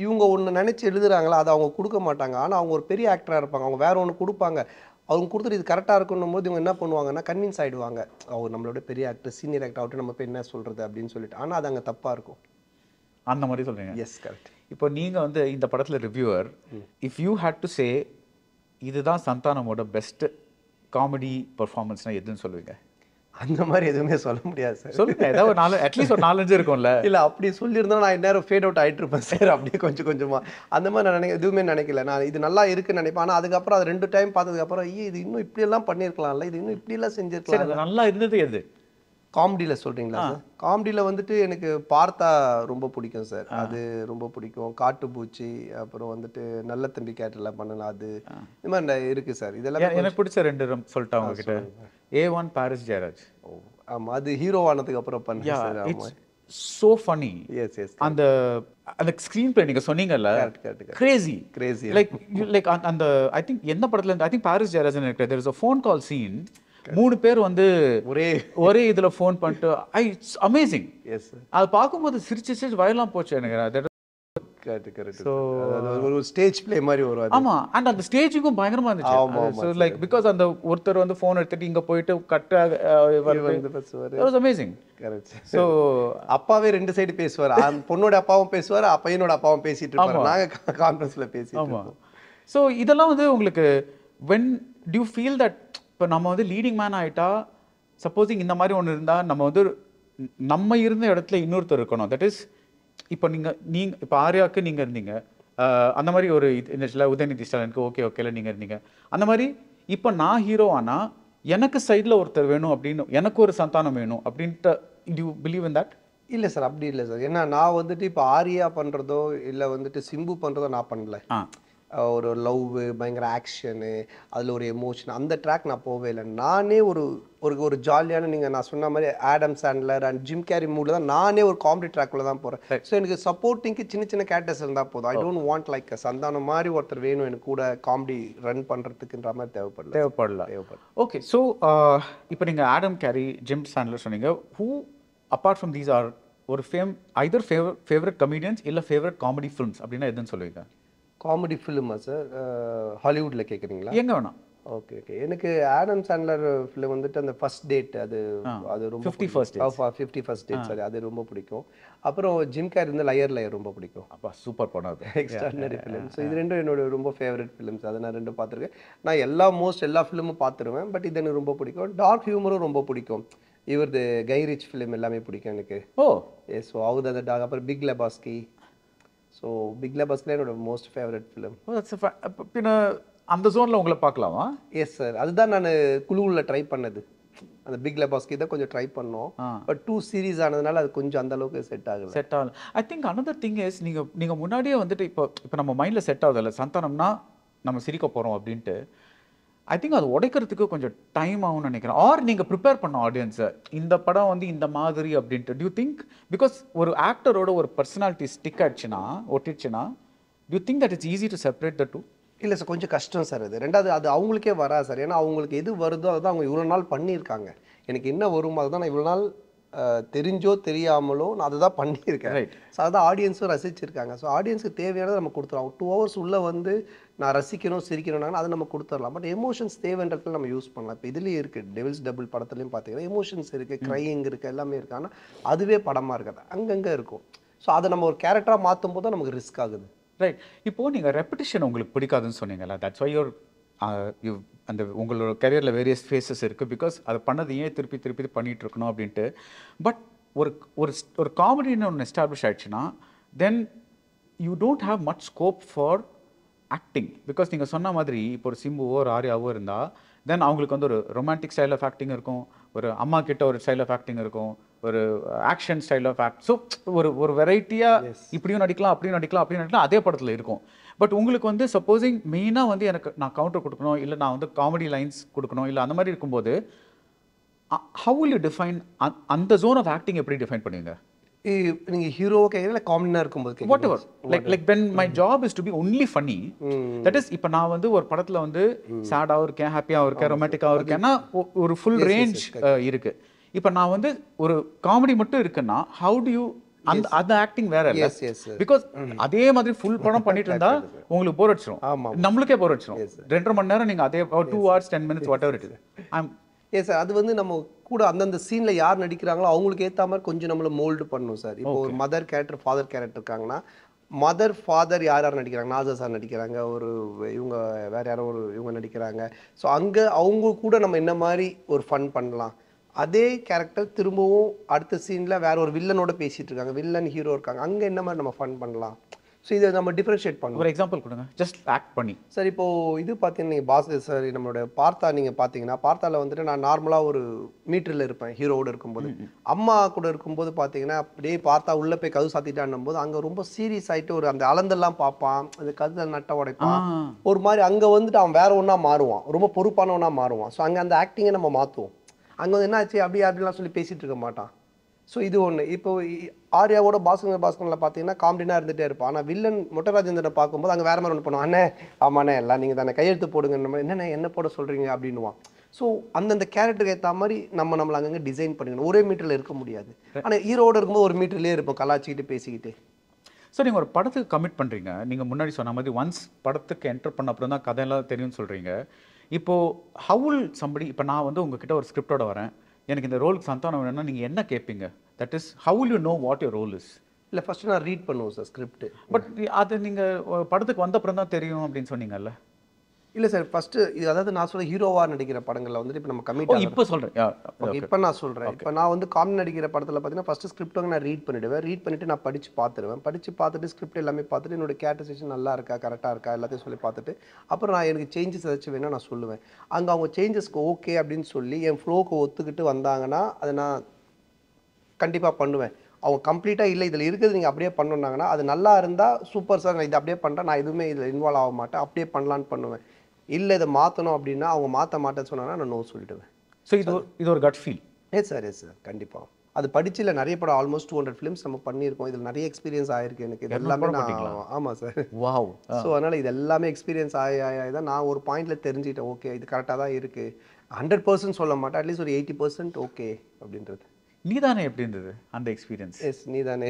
இவங்க ஒன்று நினச்சி எழுதுறாங்களா அதை அவங்க கொடுக்க மாட்டாங்க. ஆனால் அவங்க ஒரு பெரிய ஆக்டராக இருப்பாங்க, அவங்க வேற ஒன்று கொடுப்பாங்க. அவங்க கொடுத்துட்டு இது கரெக்டாக இருக்கணும் போது இவங்க என்ன பண்ணுவாங்கன்னா கன்வின்ஸ் ஆகிடுவாங்க, அவர் நம்மளோட பெரிய ஆக்டர், சீனியர் ஆக்டர் ஆகட்டும், நம்ம போய் என்ன சொல்கிறது அப்படின்னு சொல்லிட்டு. ஆனால் அது அங்கே தப்பாக இருக்கும். அந்த மாதிரி சொல்கிறீங்க? Yes, correct. இப்போ நீங்கள் வந்து இந்த படத்தில் reviewer, if you hate to say இதுதான் சந்தானமோட பெஸ்ட் காமெடி பர்ஃபார்மன்ஸ்னால் எதுன்னு சொல்லுவீங்க? அந்த மாதிரி எதுவுமே சொல்ல முடியாது சார். சொல்லுங்க, ஏதாவது அட்லீஸ்ட் ஒரு 4-5 இருக்கும்ல. இல்லை, அப்படி சொல்லியிருந்தா நான் இந்நேரம் ஃபேட் அவுட் ஆகிட்டு இருப்பேன் சார். அப்படியே கொஞ்சம் கொஞ்சமாக அந்த மாதிரி நான் எதுவுமே நினைக்கல. நான் இது நல்லா இருக்குன்னு நினைப்பேன். ஆனால் அதுக்கப்புறம் அது 2 டைம் பார்த்ததுக்கப்புறம் இது இன்னும் இப்படியெல்லாம் பண்ணியிருக்கலாம்ல, இது இன்னும் இப்படியெல்லாம் செஞ்சுருக்கலாம். நல்லா இருந்தது எது? காமெடியில் சொல்கிறீங்களா சார்? காமெடியில் வந்துட்டு எனக்கு பார்த்தா ரொம்ப பிடிக்கும் சார். அது ரொம்ப பிடிக்கும். காட்டுப்பூச்சி, அப்புறம் வந்துட்டு நல்ல தம்பி கேட்டெல்லாம் பண்ணலாம், அது இந்த மாதிரி இருக்குது சார். இதெல்லாம் எனக்கு பிடிச்ச 2 சொல்லிட்டேன் உங்ககிட்ட. A1 Paris Jayaraj. ஆமாம், அது ஹீரோவானதுக்கு அப்புறம் பண்ணேன் சார். ஆமாம், so funny. yes அந்த ஸ்கிரீன் பிளே நீங்க சொன்னீங்கல்ல, crazy like அந்த ஐ திங்க் எந்த படத்துல இருந்து, ஐ திங்க் பாரிஸ் ஜெயராஜ் எனக்கு there is a phone call scene. 3 பேர் வந்து ஒரே இதுல ஃபோன் பண்ணிட்டு இட்ஸ் அமேசிங். எஸ், அது பார்க்கும்போது சிரிச்சு வயலாம் போச்சு எனக்கு. ஒரு ஸ்டேஜ் பிளே மாதிரி வரும். ஆமா, அண்ட் அந்த ஸ்டேஜிங்கும் பயங்கரமா இருந்துச்சு. லைக் பிகாஸ் அந்த ஒருத்தர் வந்து ஃபோன் எடுத்துட்டு இங்க போயிட்டு கட்ட வாஸ் அமேசிங். கரெக்ட். ஸோ அப்பாவே 2 சைடு பேசுவார். பொண்ணோட அப்பாவும் பேசுவார், பையனோட அப்பாவும் பேசிட்டு இருப்பாங்க. நாங்க கான்ஃபரன்ஸ்ல பேசிட்டு இருக்கோம். ஸோ இதெல்லாம் வந்து உங்களுக்கு when do you feel that இப்போ நம்ம வந்து லீடிங் மேன் ஆகிட்டா, சப்போஸிங் இந்த மாதிரி ஒன்று இருந்தால் நம்ம வந்து நம்ம இருந்த இடத்துல இன்னொருத்தர் இருக்கணும். தட் இஸ் இப்போ நீங்கள் இப்போ ஆர்யாவுக்கு நீங்கள் இருந்தீங்க, அந்த மாதிரி ஒரு இந்த உதயநிதி ஸ்டாலினுக்கு ஓகேல நீங்கள் இருந்தீங்க. அந்த மாதிரி இப்போ நான் ஹீரோ ஆனால் எனக்கு சைடில் ஒருத்தர் வேணும் அப்படின்னு, எனக்கு ஒரு சந்தானம் வேணும் அப்படின்ட்டு யூ பிலீவ் இன் தட்? இல்லை சார், அப்படி இல்லை சார். ஏன்னா நான் வந்துட்டு இப்போ ஆர்யா பண்ணுறதோ இல்லை வந்துட்டு சிம்பு பண்ணுறதோ நான் பண்ணல. ஒரு லவ், பயங்கர ஆக்ஷனு, அதில் ஒரு எமோஷன், அந்த ட்ராக் நான் போவே இல்லை. நானே ஒரு ஒரு ஜாலியான, நீங்கள் நான் சொன்ன மாதிரி Adam Sandler and Jim Carrey மூடில் தான் நானே ஒரு காமெடி ட்ராக்ல தான் போகிறேன். ஸோ எனக்கு சப்போர்ட்டிங்க்கு சின்ன கேரக்டர்ஸ் இருந்தால் போதும். I don't want like Santhanam மாதிரி ஒருத்தர் வேணும் எனக்கு கூட காமெடி ரன் பண்ணுறதுக்குன்ற மாதிரி தேவைப்படல. ஓகே, ஸோ இப்போ நீங்கள் ஆடம் கேரி, ஜிம் சாண்ட்லர் சொன்னீங்க. Who apart from these are ஒரு ஐதர் ஃபேவரட் கமெடியன்ஸ் இல்லை ஃபேவரட் காமெடி ஃபிலிம்ஸ் அப்படின்னா எதுன்னு சொல்லுவீங்க? Comedy ஃபிலிமா sir? ஹாலிவுட்டில் கேட்குறீங்களா? எங்கே வேணாம். ஓகே, எனக்கு ஆடம் சாண்ட்லர் ஃபிலிம் வந்துட்டு அந்த ஃபர்ஸ்ட் டேட், அது ரொம்ப 50 ஃபர்ஸ்ட் டேட் சாரி, அது ரொம்ப பிடிக்கும். அப்புறம் ஜிம் கேரி வந்து லயர் ரொம்ப பிடிக்கும். அப்பா சூப்பர் படம், அது எக்ஸ்ட்ராடினரி ஃபிலிம். ஸோ இது 2 என்னோட ரொம்ப ஃபேவரட் ஃபிலிம்ஸ். அதை நான் 2 பார்த்துருக்கேன். நான் எல்லா ஃபிலிமும் பார்த்துருவேன். பட் இது எனக்கு ரொம்ப பிடிக்கும். டார்க் ஹியூமரும் ரொம்ப பிடிக்கும். இவரது கை ரிச் ஃபிலிம் எல்லாமே பிடிக்கும் எனக்கு. எஸ், ஸோ அவர் அந்த டாக். அப்புறம் பிக் லெபாஸ்கி. ஸோ பிக் லெபாஸ்கி என்னோட மோஸ்ட் ஃபேவரட் ஃபிலிம். பின்ன அந்த ஜோனில் உங்களை பார்க்கலாமா? எஸ் சார், அதுதான் நான் குழுவில் ட்ரை பண்ணது. அந்த பிக் லெபாஸ்கி தான் கொஞ்சம் ட்ரை பண்ணோம். பட் 2 சீரீஸ் ஆனதுனால அது கொஞ்சம் அந்த அளவுக்கு செட் ஆகல. I think another thing is நீங்கள் முன்னாடியே வந்துட்டு இப்போ நம்ம மைண்டில் செட் ஆகுதுல்ல, சந்தானம்னா நம்ம சிரிக்க போகிறோம் அப்படின்ட்டு. ஐ திங்க் அது உடைக்கிறதுக்கு கொஞ்சம் டைம் ஆகும்னு நினைக்கிறேன். ஆர் நீங்கள் ப்ரிப்பேர் பண்ண ஆடியன்ஸை இந்த படம் வந்து இந்த மாதிரி அப்படின்ட்டு. டியூ திங்க் பிகாஸ் ஒரு ஆக்டரோட ஒரு பர்சனாலிட்டி ஸ்டிக் ஆயிடுச்சுன்னா, ஒட்டிடுச்சுன்னா, do you think that it's easy to separate the two? இல்லை சார், கொஞ்சம் கஷ்டம் சார் அது. ரெண்டாவது அது அவங்களுக்கே வராது சார். ஏன்னா அவங்களுக்கு எது வருதோ அதுதான் அவங்க இவ்வளோ நாள் பண்ணியிருக்காங்க. எனக்கு என்ன வருமோ அதுதான் நான் இவ்வளோ நாள் தெரிஞ்சோ தெரியாமலோ நான் அதை தான் பண்ணியிருக்கேன். ஸோ அதுதான் ஆடியன்ஸும் ரசிச்சிருக்காங்க. ஸோ ஆடியன்ஸுக்கு தேவையானதை நம்ம கொடுத்துருவோம். 2 hours உள்ளே வந்து நான் ரசிக்கணும் சிரிக்கணும்னாங்கன்னா அதை நம்ம கொடுத்துடலாம். பட் எமோஷன்ஸ் தேவைன்றதுல நம்ம யூஸ் பண்ணலாம். இப்போ இதுலேயும் இருக்குது, டெவில்ஸ் டபுள் படத்துலையும் பார்த்தீங்கன்னா எமோஷன்ஸ் இருக்குது, க்ரையிங் இருக்குது, எல்லாமே இருக்குது. ஆனால் அதுவே படமாக இருக்காது, அங்கங்கே இருக்கும். ஸோ அதை நம்ம ஒரு கேரக்டராக மாற்றும் போது தான் நமக்கு ரிஸ்க் ஆகுது. ரைட். இப்போது நீங்கள் ரெப்பிட்டிஷன் உங்களுக்கு பிடிக்காதுன்னு சொன்னீங்கல்ல, தட்ஸ் வை யூ அந்த உங்களோட கரியரில் வேரியஸ் ஃபேஸஸ் இருக்குது. பிகாஸ் அதை பண்ணது ஏன் திருப்பி திருப்பி பண்ணிகிட்டு இருக்கணும் அப்படின்ட்டு. பட் ஒரு ஒரு ஒரு காமெடின்னு ஒன்று எஸ்டாப்ளிஷ் ஆகிடுச்சுன்னா then you don't have much scope for acting. Because நீங்கள் சொன்ன மாதிரி இப்போ ஒரு சிம்புவோ ஒரு ஆர்யாவோ இருந்தால் தென் அவங்களுக்கு வந்து ஒரு ரொமான்டிக் ஸ்டைல் ஆஃப் ஆக்டிங் இருக்கும், ஒரு அம்மா கிட்ட ஒரு ஸ்டைல் ஆஃப் ஆக்டிங் இருக்கும், ஒரு action style of act. So ஒரு வெரைட்டியாக இப்படியும் நடிக்கலாம் அப்படியும் நடிக்கலாம் அப்படின்னு நடிக்கலாம் அதே படத்தில் இருக்கும். பட் உங்களுக்கு வந்து சப்போஸிங் மெயினாக வந்து எனக்கு நான் கவுண்டர் கொடுக்கணும், இல்லை நான் வந்து காமெடி லைன்ஸ் கொடுக்கணும், இல்லை அந்த மாதிரி இருக்கும்போது ஹவு வில் யூ டிஃபைன் அந்த ஜோன் ஆஃப் ஆக்டிங் எப்படி டிஃபைன் பண்ணுவீங்க? நீங்கள் ஹீரோ கேட்குறீங்க காமெடியாக இருக்கும்போது what ever like when my job is to be only funny, that is இப்போ நான் வந்து ஒரு படத்தில் வந்து சேடாகவும் இருக்கேன், ஹாப்பியாகவும் இருக்கேன், ரொமான்டிக்காகவும் இருக்கேன்னா ஒரு ஃபுல் ரேஞ்ச் இருக்கு. இப்போ நான் வந்து ஒரு காமெடி மட்டும் இருக்குன்னா ஹவு டு யூ அந்த ஆக்டிங் வேற இல்ல? பிகாஸ் அதே மாதிரி ஃபுல் படம் பண்ணிட்டு இருந்தா உங்களுக்கு போர் அடிச்சிடும், நம்மளுக்கே போர் அடிச்சிடும். 2.5 மணி நேரம் நீங்க அதே 2 hours 10 minutes what ever it is. Yes sir, அது வந்து நம்ம கூட அந்தந்த சீனில் யார் நடிக்கிறாங்களோ அவங்களுக்கு ஏற்ற மாதிரி கொஞ்சம் நம்மளை மோல்டு பண்ணணும் சார். இப்போ ஒரு மதர் கேரக்டர் ஃபாதர் கேரக்டர் இருக்காங்கன்னா மதர் ஃபாதர் யார் நடிக்கிறாங்க, நாசா சார் நடிக்கிறாங்க, ஒரு இவங்க வேறு யாரோ ஒரு இவங்க நடிக்கிறாங்க. ஸோ அங்கே அவங்க கூட நம்ம என்ன மாதிரி ஒரு ஃபன் பண்ணலாம். அதே கேரக்டர் திரும்பவும் அடுத்த சீனில் வேற ஒரு வில்லனோட பேசிகிட்டு இருக்காங்க, வில்லன் ஹீரோ இருக்காங்க, அங்கே என்ன மாதிரி நம்ம ஃபன் பண்ணலாம். ஸோ இதை நம்ம டிஃப்ரென்ஷியேட் பண்ணணும். ஒரு எக்ஸாம்பிள் கொடுங்க, ஜஸ்ட் ஆக்ட் பண்ணி. சார் இப்போது இது பார்த்தீங்கன்னா நீங்கள் பாஸ் சார் நம்மளோட பார்த்தா நீங்கள் பார்த்தீங்கன்னா பார்த்தால வந்துட்டு நான் நார்மலாக ஒரு மீட்டரில் இருப்பேன் ஹீரோவோடு இருக்கும்போது. அம்மா கூட இருக்கும்போது பார்த்தீங்கன்னா அப்படியே பார்த்தா உள்ளே போய் கது சாத்திட்டான்னும் போது அங்கே ரொம்ப சீரியஸ் ஆகிட்டு ஒரு அந்த அளந்தெல்லாம் பார்ப்பான், அந்த கதை நட்டை உடைப்பான், ஒரு மாதிரி அங்கே வந்துட்டு அவன் வேற ஒன்றா மாறுவான், ரொம்ப பொறுப்பானவனா மாறுவான். ஸோ அங்கே அந்த ஆக்டிங்கை நம்ம மாற்றுவோம். அங்கே வந்து என்ன ஆச்சு அப்படி அப்படிலாம் சொல்லி பேசிகிட்டு இருக்க மாட்டான். ஸோ இது ஒன்று. இப்போ ஆர்யாவோட பாஸ்கரில் பார்த்தீங்கன்னா காமெடினா இருந்துகிட்டே இருப்பான். ஆனால் வில்லன் மொட்டராஜேந்திரனை பார்க்கும்போது அங்கே வேறு மாதிரி ஒன்று பண்ணுவான். அண்ணே ஆமாண்ணே எல்லாம் நீங்கள் தானே கையெழுத்து போடுங்க, நம்ம என்னென்ன என்ன போட சொல்கிறீங்க அப்படின்னுவான். ஸோ அந்தந்த கேரக்டருக்கு ஏற்ற மாதிரி நம்மளை அங்கங்கே டிசைன் பண்ணிக்கணும். ஒரே மீட்டரில் இருக்க முடியாது. ஆனால் ஹீரோடு இருக்கும்போது ஒரு மீட்டர்லேயே இருப்போம் கலாச்சிக்கிட்டு பேசிக்கிட்டு. ஸோ நீங்கள் ஒரு படத்துக்கு கமிட் பண்ணுறீங்க, நீங்கள் முன்னாடி சொன்ன மாதிரி ஒன்ஸ் படத்துக்கு என்டர் பண்ண அப்புறம் தான் கதையெல்லாம் தெரியும்னு சொல்கிறீங்க. இப்போது ஹவுல் சம்படி இப்போ நான் வந்து உங்ககிட்ட ஒரு ஸ்கிரிப்டோட வரேன், எனக்கு இந்த ரோலுக்கு சந்தானம் வேணும்னா நீங்கள் என்ன கேட்பீங்க? That is how will you know what your role is? இல்லை ஃபஸ்ட்டு நான் ரீட் பண்ணுவோம் சார் ஸ்கிரிப்ட். பட் அது நீங்கள் படத்துக்கு வந்த அப்புறம் தான் தெரியும் அப்படின்னு சொன்னீங்கல்ல? இல்லை சார், ஃபஸ்ட்டு இது அதாவது நான் சொல்ல ஹீரோவாக நடிக்கிற படங்களில் வந்துட்டு இப்போ நம்ம கமிட் இப்போ சொல்கிறேன். இப்போ நான் சொல்கிறேன், இப்போ நான் வந்து காமெடி நடிக்கிற படத்தில் பார்த்தீங்கன்னா ஃபஸ்ட்டு ஸ்கிரிப்ட் வந்து நான் ரீட் பண்ணிவிடுவேன். ரீட் பண்ணிவிட்டு நான் படித்து பார்த்துருவேன். படித்து பார்த்துட்டு ஸ்கிரிப்ட் எல்லாமே பார்த்துட்டு என்னோட கேரக்டரைசேஷன் நல்லா இருக்கா கரெக்டாக இருக்கா எல்லாத்தையும் சொல்லி பார்த்துட்டு அப்புறம் நான் எனக்கு சேஞ்சஸ் ஏதாச்சும் வேணால் நான் சொல்லுவேன். அங்கே அவங்க சேஞ்சஸ்க்கு ஓகே அப்படின்னு சொல்லி என் ஃப்ளோக்கு ஒத்துக்கிட்டு வந்தாங்கன்னா அதை நான் கண்டிப்பாக பண்ணுவேன். அவங்க கம்ப்ளீட்டாக இல்லை இதில் இருக்கிறது நீங்கள் அப்படியே பண்ணணுன்னாங்கன்னா அது நல்லா இருந்தால் சூப்பர் சார் நான் இதை அப்படியே பண்ணுறேன், நான் எதுவுமே இதில் இன்வால்வ் ஆக மாட்டேன், அப்படியே பண்ணலான்னு பண்ணுவேன். இல்லை இதை மாற்றணும் அப்படின்னா அவங்க மாற்ற மாட்டேன்னு சொன்னாங்கன்னா நான் நோ சொல்லிவிடுவேன். ஸோ இது ஒரு கட் ஃபீல். எஸ் சார் கண்டிப்பாக. அது படிச்சு இல்லை நிறைய படம் ஆல்மோஸ்ட் 200 ஃபிலிம்ஸ் நம்ம பண்ணியிருக்கோம். இதில் நிறைய எக்ஸ்பீரியன்ஸ் ஆகிருக்கு எனக்கு. இது எல்லாமே ஆமாம் சார். வாவ். ஸோ அதனால் இது எல்லாமே எக்ஸ்பீரியன்ஸ் ஆகி தான் நான் ஒரு பாயிண்டில் தெரிஞ்சுக்கிட்டேன் ஓகே இது கரெக்டாக தான் இருக்குது. 100% சொல்ல மாட்டேன், அட்லீஸ்ட் ஒரு 80% ஓகே அப்படின்றது. நீதானே எப்படி இருந்தது அந்த எக்ஸ்பீரியன்ஸ்? எஸ் நீதானே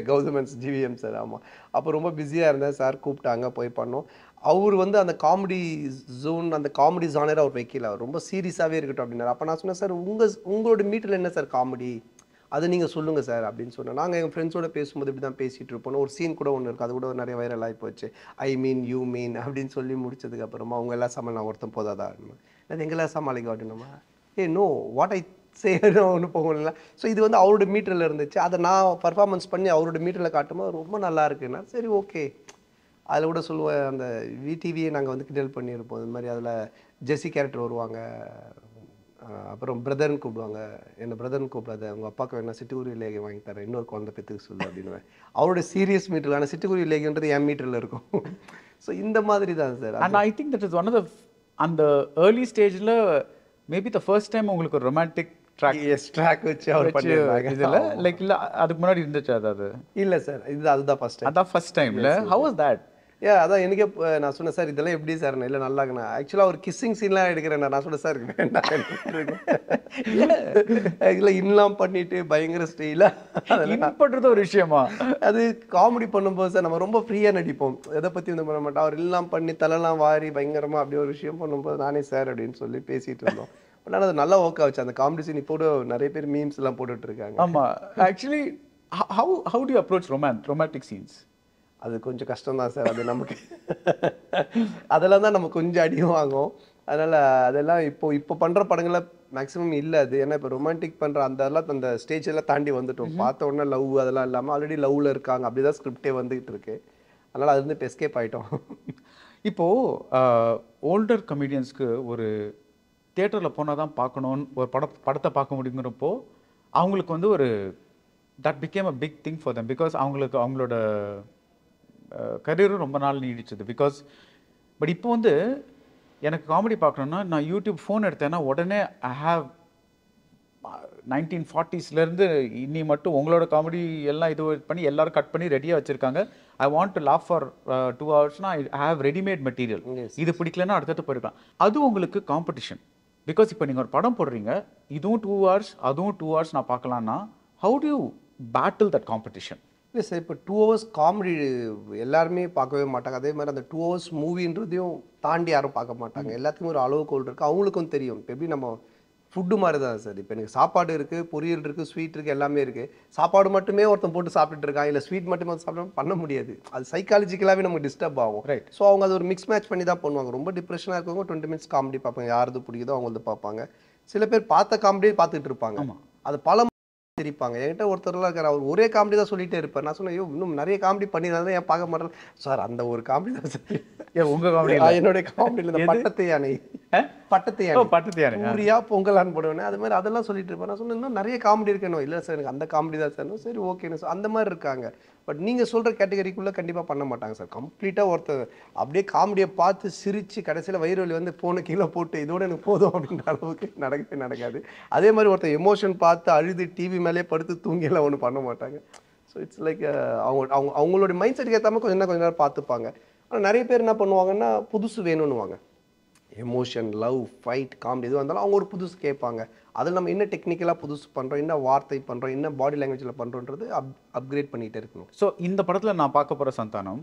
கௌதமன்ஸ் ஜிவிஎம் சார். ஆமாம், அப்போ ரொம்ப பிஸியாக இருந்தேன் சார், கூப்பிட்டாங்க போய் பண்ணோம். அவர் வந்து அந்த காமெடி ஜோன் அந்த காமெடி ஜானர் அவர் வைக்கல, அவர் ரொம்ப சீரியஸாகவே இருக்கட்டும் அப்படின்னாரு. அப்போ நான் சொன்னேன் சார் உங்களோட மீட்டரில் என்ன சார் காமெடி அது நீங்கள் சொல்லுங்கள் சார் அப்படின்னு சொன்னேன். நாங்கள் எங்கள் ஃப்ரெண்ட்ஸோட பேசும்போது இப்படி தான் பேசிகிட்டு இருப்போம். ஒரு சீன் கூட ஒன்று இருக்குது, அது கூட நிறைய வைரல் ஆகி போச்சு. ஐ மீன் யூ மீன் அப்படின்னு சொல்லி முடிச்சதுக்கப்புறமா அவங்க எல்லாம் சமாளி நான் ஒருத்தன் போதாதா அது எங்கெல்லாம் சமாளிக்க அப்படின்னோமா நோ வாட் ஐ செய்யணும் ஒன்று போகல. ஸோ இது வந்து அவரோட மீட்டரில் இருந்துச்சு, அதை நான் பர்ஃபார்மன்ஸ் பண்ணி அவரோட மீட்டரில் காட்டும்போது ரொம்ப நல்லா இருக்குன்னா சரி ஓகே அதில் கூட சொல்லுவேன், அந்த விடிவியை நாங்கள் வந்து கிண்டல் பண்ணியிருப்போம். இது மாதிரி அதில் ஜெஸ்ஸி கேரக்டர் வருவாங்க, அப்புறம் பிரதர்னு கூப்பிடுவாங்க. என்ன பிரதர்னு கூப்பிடாத, உங்கள் அப்பாவுக்கு வேணா சிட்டுக்குருவி லேகியம் வாங்கி தரேன், இன்னொரு குழந்தை பெற்றுக்கு சொல்லு அப்படின்னுவேன். அவரோட சீரியஸ் மீட்டர், ஆனால் சிட்டுக்குருவி லேகியன்றது என் மீட்டரில் இருக்கும். ஸோ இந்த மாதிரி தான் sir. And I think that is one of the அந்த ஏர்லி ஸ்டேஜில் மேபி த ஃபர்ஸ்ட் டைம் உங்களுக்கு ஒரு ரொமான்டிக் ட்ராக் வச்சு அவர் பண்ணிருந்தாங்க. இதில் லைக் இல்லை அதுக்கு முன்னாடி இருந்துச்சு அது? இல்லை சார், அதுதான் ஃபர்ஸ்ட் டைம். அதான் ஃபர்ஸ்ட் டைம்ல. How was that? அதான் எனக்கே நான் சொன்னேன் சார், இதெல்லாம் எப்படி சார்? இல்லை நல்லா இருக்குண்ணா. ஆக்சுவலாக ஒரு கிஸ்ஸிங் சீன்லாம் எடுக்கிறேன். நான் சொன்னேன் சார் வேண்டாம், இல்லை இன்லாம் பண்ணிட்டு பயங்கர ஸ்டைலாக பண்ணுறது ஒரு விஷயமா? அது காமெடி பண்ணும்போது சார் நம்ம ரொம்ப ஃப்ரீயாக நடிப்போம், எதை பற்றி வந்து பண்ண மாட்டோம். அவர் எல்லாம் பண்ணி தலைலாம் வாரி பயங்கரமாக அப்படி ஒரு விஷயம் பண்ணும்போது நானே சார் அப்படின்னு சொல்லி பேசிகிட்டு இருந்தோம். பட் ஆனால் அது நல்லா ஒர்க் ஆச்சு. அந்த காமெடி சீன் இப்போ நிறைய பேர் மீம்ஸ் எல்லாம் போட்டுட்டு இருக்காங்க. ஆமாம். Actually how do you approach romantic scenes? அது கொஞ்சம் கஷ்டம் தான் சார். அது நமக்கு அதெல்லாம் தான் நம்ம கொஞ்சம் அடியும் வாங்கும். அதனால் அதெல்லாம் இப்போ பண்ணுற படங்களில் மேக்ஸிமம் இல்லை அது. ஏன்னா இப்போ ரொமான்டிக் பண்ணுற அந்த ஸ்டேஜ் எல்லாம் தாண்டி வந்துட்டோம். பார்த்த உடனே லவ் அதெல்லாம் இல்லாமல் ஆல்ரெடி லவ்வில் இருக்காங்க, அப்படி தான் ஸ்கிரிப்டே வந்துகிட்டு இருக்கு. அதனால் அது வந்து இப்போ எஸ்கேப் ஆகிட்டோம். இப்போது ஓல்டர் கமெடியன்ஸ்க்கு ஒரு தியேட்டரில் போனால் தான் பார்க்கணுன்னு ஒரு படத்தை பார்க்க முடியுங்கிறப்போ அவங்களுக்கு வந்து ஒரு that became a big thing for them. Because அவங்களோட கரியரும் ரொம்ப நாள் நீடிச்சது. பிகாஸ் பட் இப்போ வந்து எனக்கு காமெடி பார்க்கணுன்னா நான் யூடியூப் ஃபோன் எடுத்தேன்னா உடனே ஐ ஹாவ் 1940s இன்னி மட்டும் உங்களோட காமெடி எல்லாம் இது பண்ணி எல்லாரும் கட் பண்ணி ரெடியாக வச்சுருக்காங்க. ஐ want to laugh for 2 hours I have readymade material. இது பிடிக்கலன்னா அடுத்தடுத்து போயிருக்கலாம். அது உங்களுக்கு காம்படிஷன். பிகாஸ் இப்போ நீங்கள் ஒரு படம் போடுறீங்க, இதுவும் 2 hours அதுவும் 2 hours நான் பார்க்கலான்னா how do you battle that competition? இல்லை சார், இப்போ 2 hours காமெடி எல்லாருமே பார்க்கவே மாட்டாங்க. அதே மாதிரி அந்த 2 hours மூவின்றதையும் தாண்டி யாரும் பார்க்க மாட்டாங்க. எல்லாத்துக்கும் ஒரு அளவுகோல் இருக்குது, அவங்களுக்கும் தெரியும். இப்போ எப்படி நம்ம ஃபுட்டு மாதிரி தான் சார். இப்போ எனக்கு சாப்பாடு இருக்குது, பொரியல் இருக்குது, ஸ்வீட் இருக்குது, எல்லாமே இருக்குது. சாப்பாடு மட்டுமே ஒருத்தன் போட்டு சாப்பிட்டுட்டு இருக்கான், இல்லை ஸ்வீட் மட்டுமே சாப்பிட பண்ண முடியாது. அது சைக்காலஜிக்கலாகவே நமக்கு டிஸ்டர்ப் ஆகும். ரைட். ஸோ அவங்க அது ஒரு மிக்ஸ் மேட்ச் பண்ணி தான் பண்ணுவாங்க. ரொம்ப டிப்ரெஷனாக இருக்கவங்க 20 minutes காமெடி பார்ப்பாங்க, யாரது பிடிக்குதோ அவங்க வந்து பார்ப்பாங்க. சில பேர் பார்த்த காமெடியே பார்த்துட்டு இருப்பாங்க, அது பல சிரிப்பாங்க. என்கிட்ட ஒருத்தர்லாம் இருக்கார், அவர் ஒரே காமெடி தான் சொல்லிட்டே இருப்பார். நான் சொன்னேன், ஐயோ இன்னும் நிறைய காமெடி பண்ணியிருந்தா ஏன் பார்க்க மாட்டேன் சார்? அந்த ஒரு காமெடி தான் சார் உங்கள் காமெடி, என்னுடைய காமெடியில் இந்த பட்டத்து யானை சூரியா பொங்கலான்னு போடுவேன். அது மாதிரி அதெல்லாம் சொல்லிட்டு இருப்பேன். நான் சொன்னேன் இன்னும் நிறைய காமெடி இருக்கணும். இல்லை சார் எனக்கு அந்த காமெடி தான் சார். சரி ஓகேன்னு சார், அந்த மாதிரி இருக்காங்க. பட் நீங்கள் சொல்கிற கேட்டகரிக்குள்ளே கண்டிப்பாக பண்ண மாட்டாங்க சார். கம்ப்ளீட்டாக ஒருத்தர் அப்படியே காமெடியை பார்த்து சிரித்து கடைசியில் வயிறு வலி வந்து போன கீழே போட்டு இதோட எனக்கு போதும் அப்படின்ற அளவுக்கு நடக்காது. அதே மாதிரி ஒருத்தர் எமோஷன் பார்த்து அழுது டிவி மேலே படுத்து தூங்கியெல்லாம் ஒன்றும் பண்ண மாட்டாங்க. ஸோ இட்ஸ் லைக் அவங்களோட மைண்ட் செட்டுக்கு ஏற்ற மாதிரி கொஞ்சம் நேரம் பார்த்துப்பாங்க. ஆனால் நிறைய பேர் என்ன பண்ணுவாங்கன்னா புதுசு வேணும்னுவாங்க. எமோஷன், லவ், ஃபைட், காமெடி எதுவாக இருந்தாலும் அவங்க ஒரு புதுசு கேட்பாங்க. அதில் நம்ம என்ன டெக்னிக்கலாக புதுசு பண்ணுறோம், என்ன வார்த்தை பண்ணுறோம், என்ன பாடி லாங்குவேஜில் பண்ணுறோன்றது அப்கிரேட் பண்ணிகிட்டே இருக்கணும். ஸோ இந்த படத்தில் நான் பார்க்க போகிற சந்தானம்,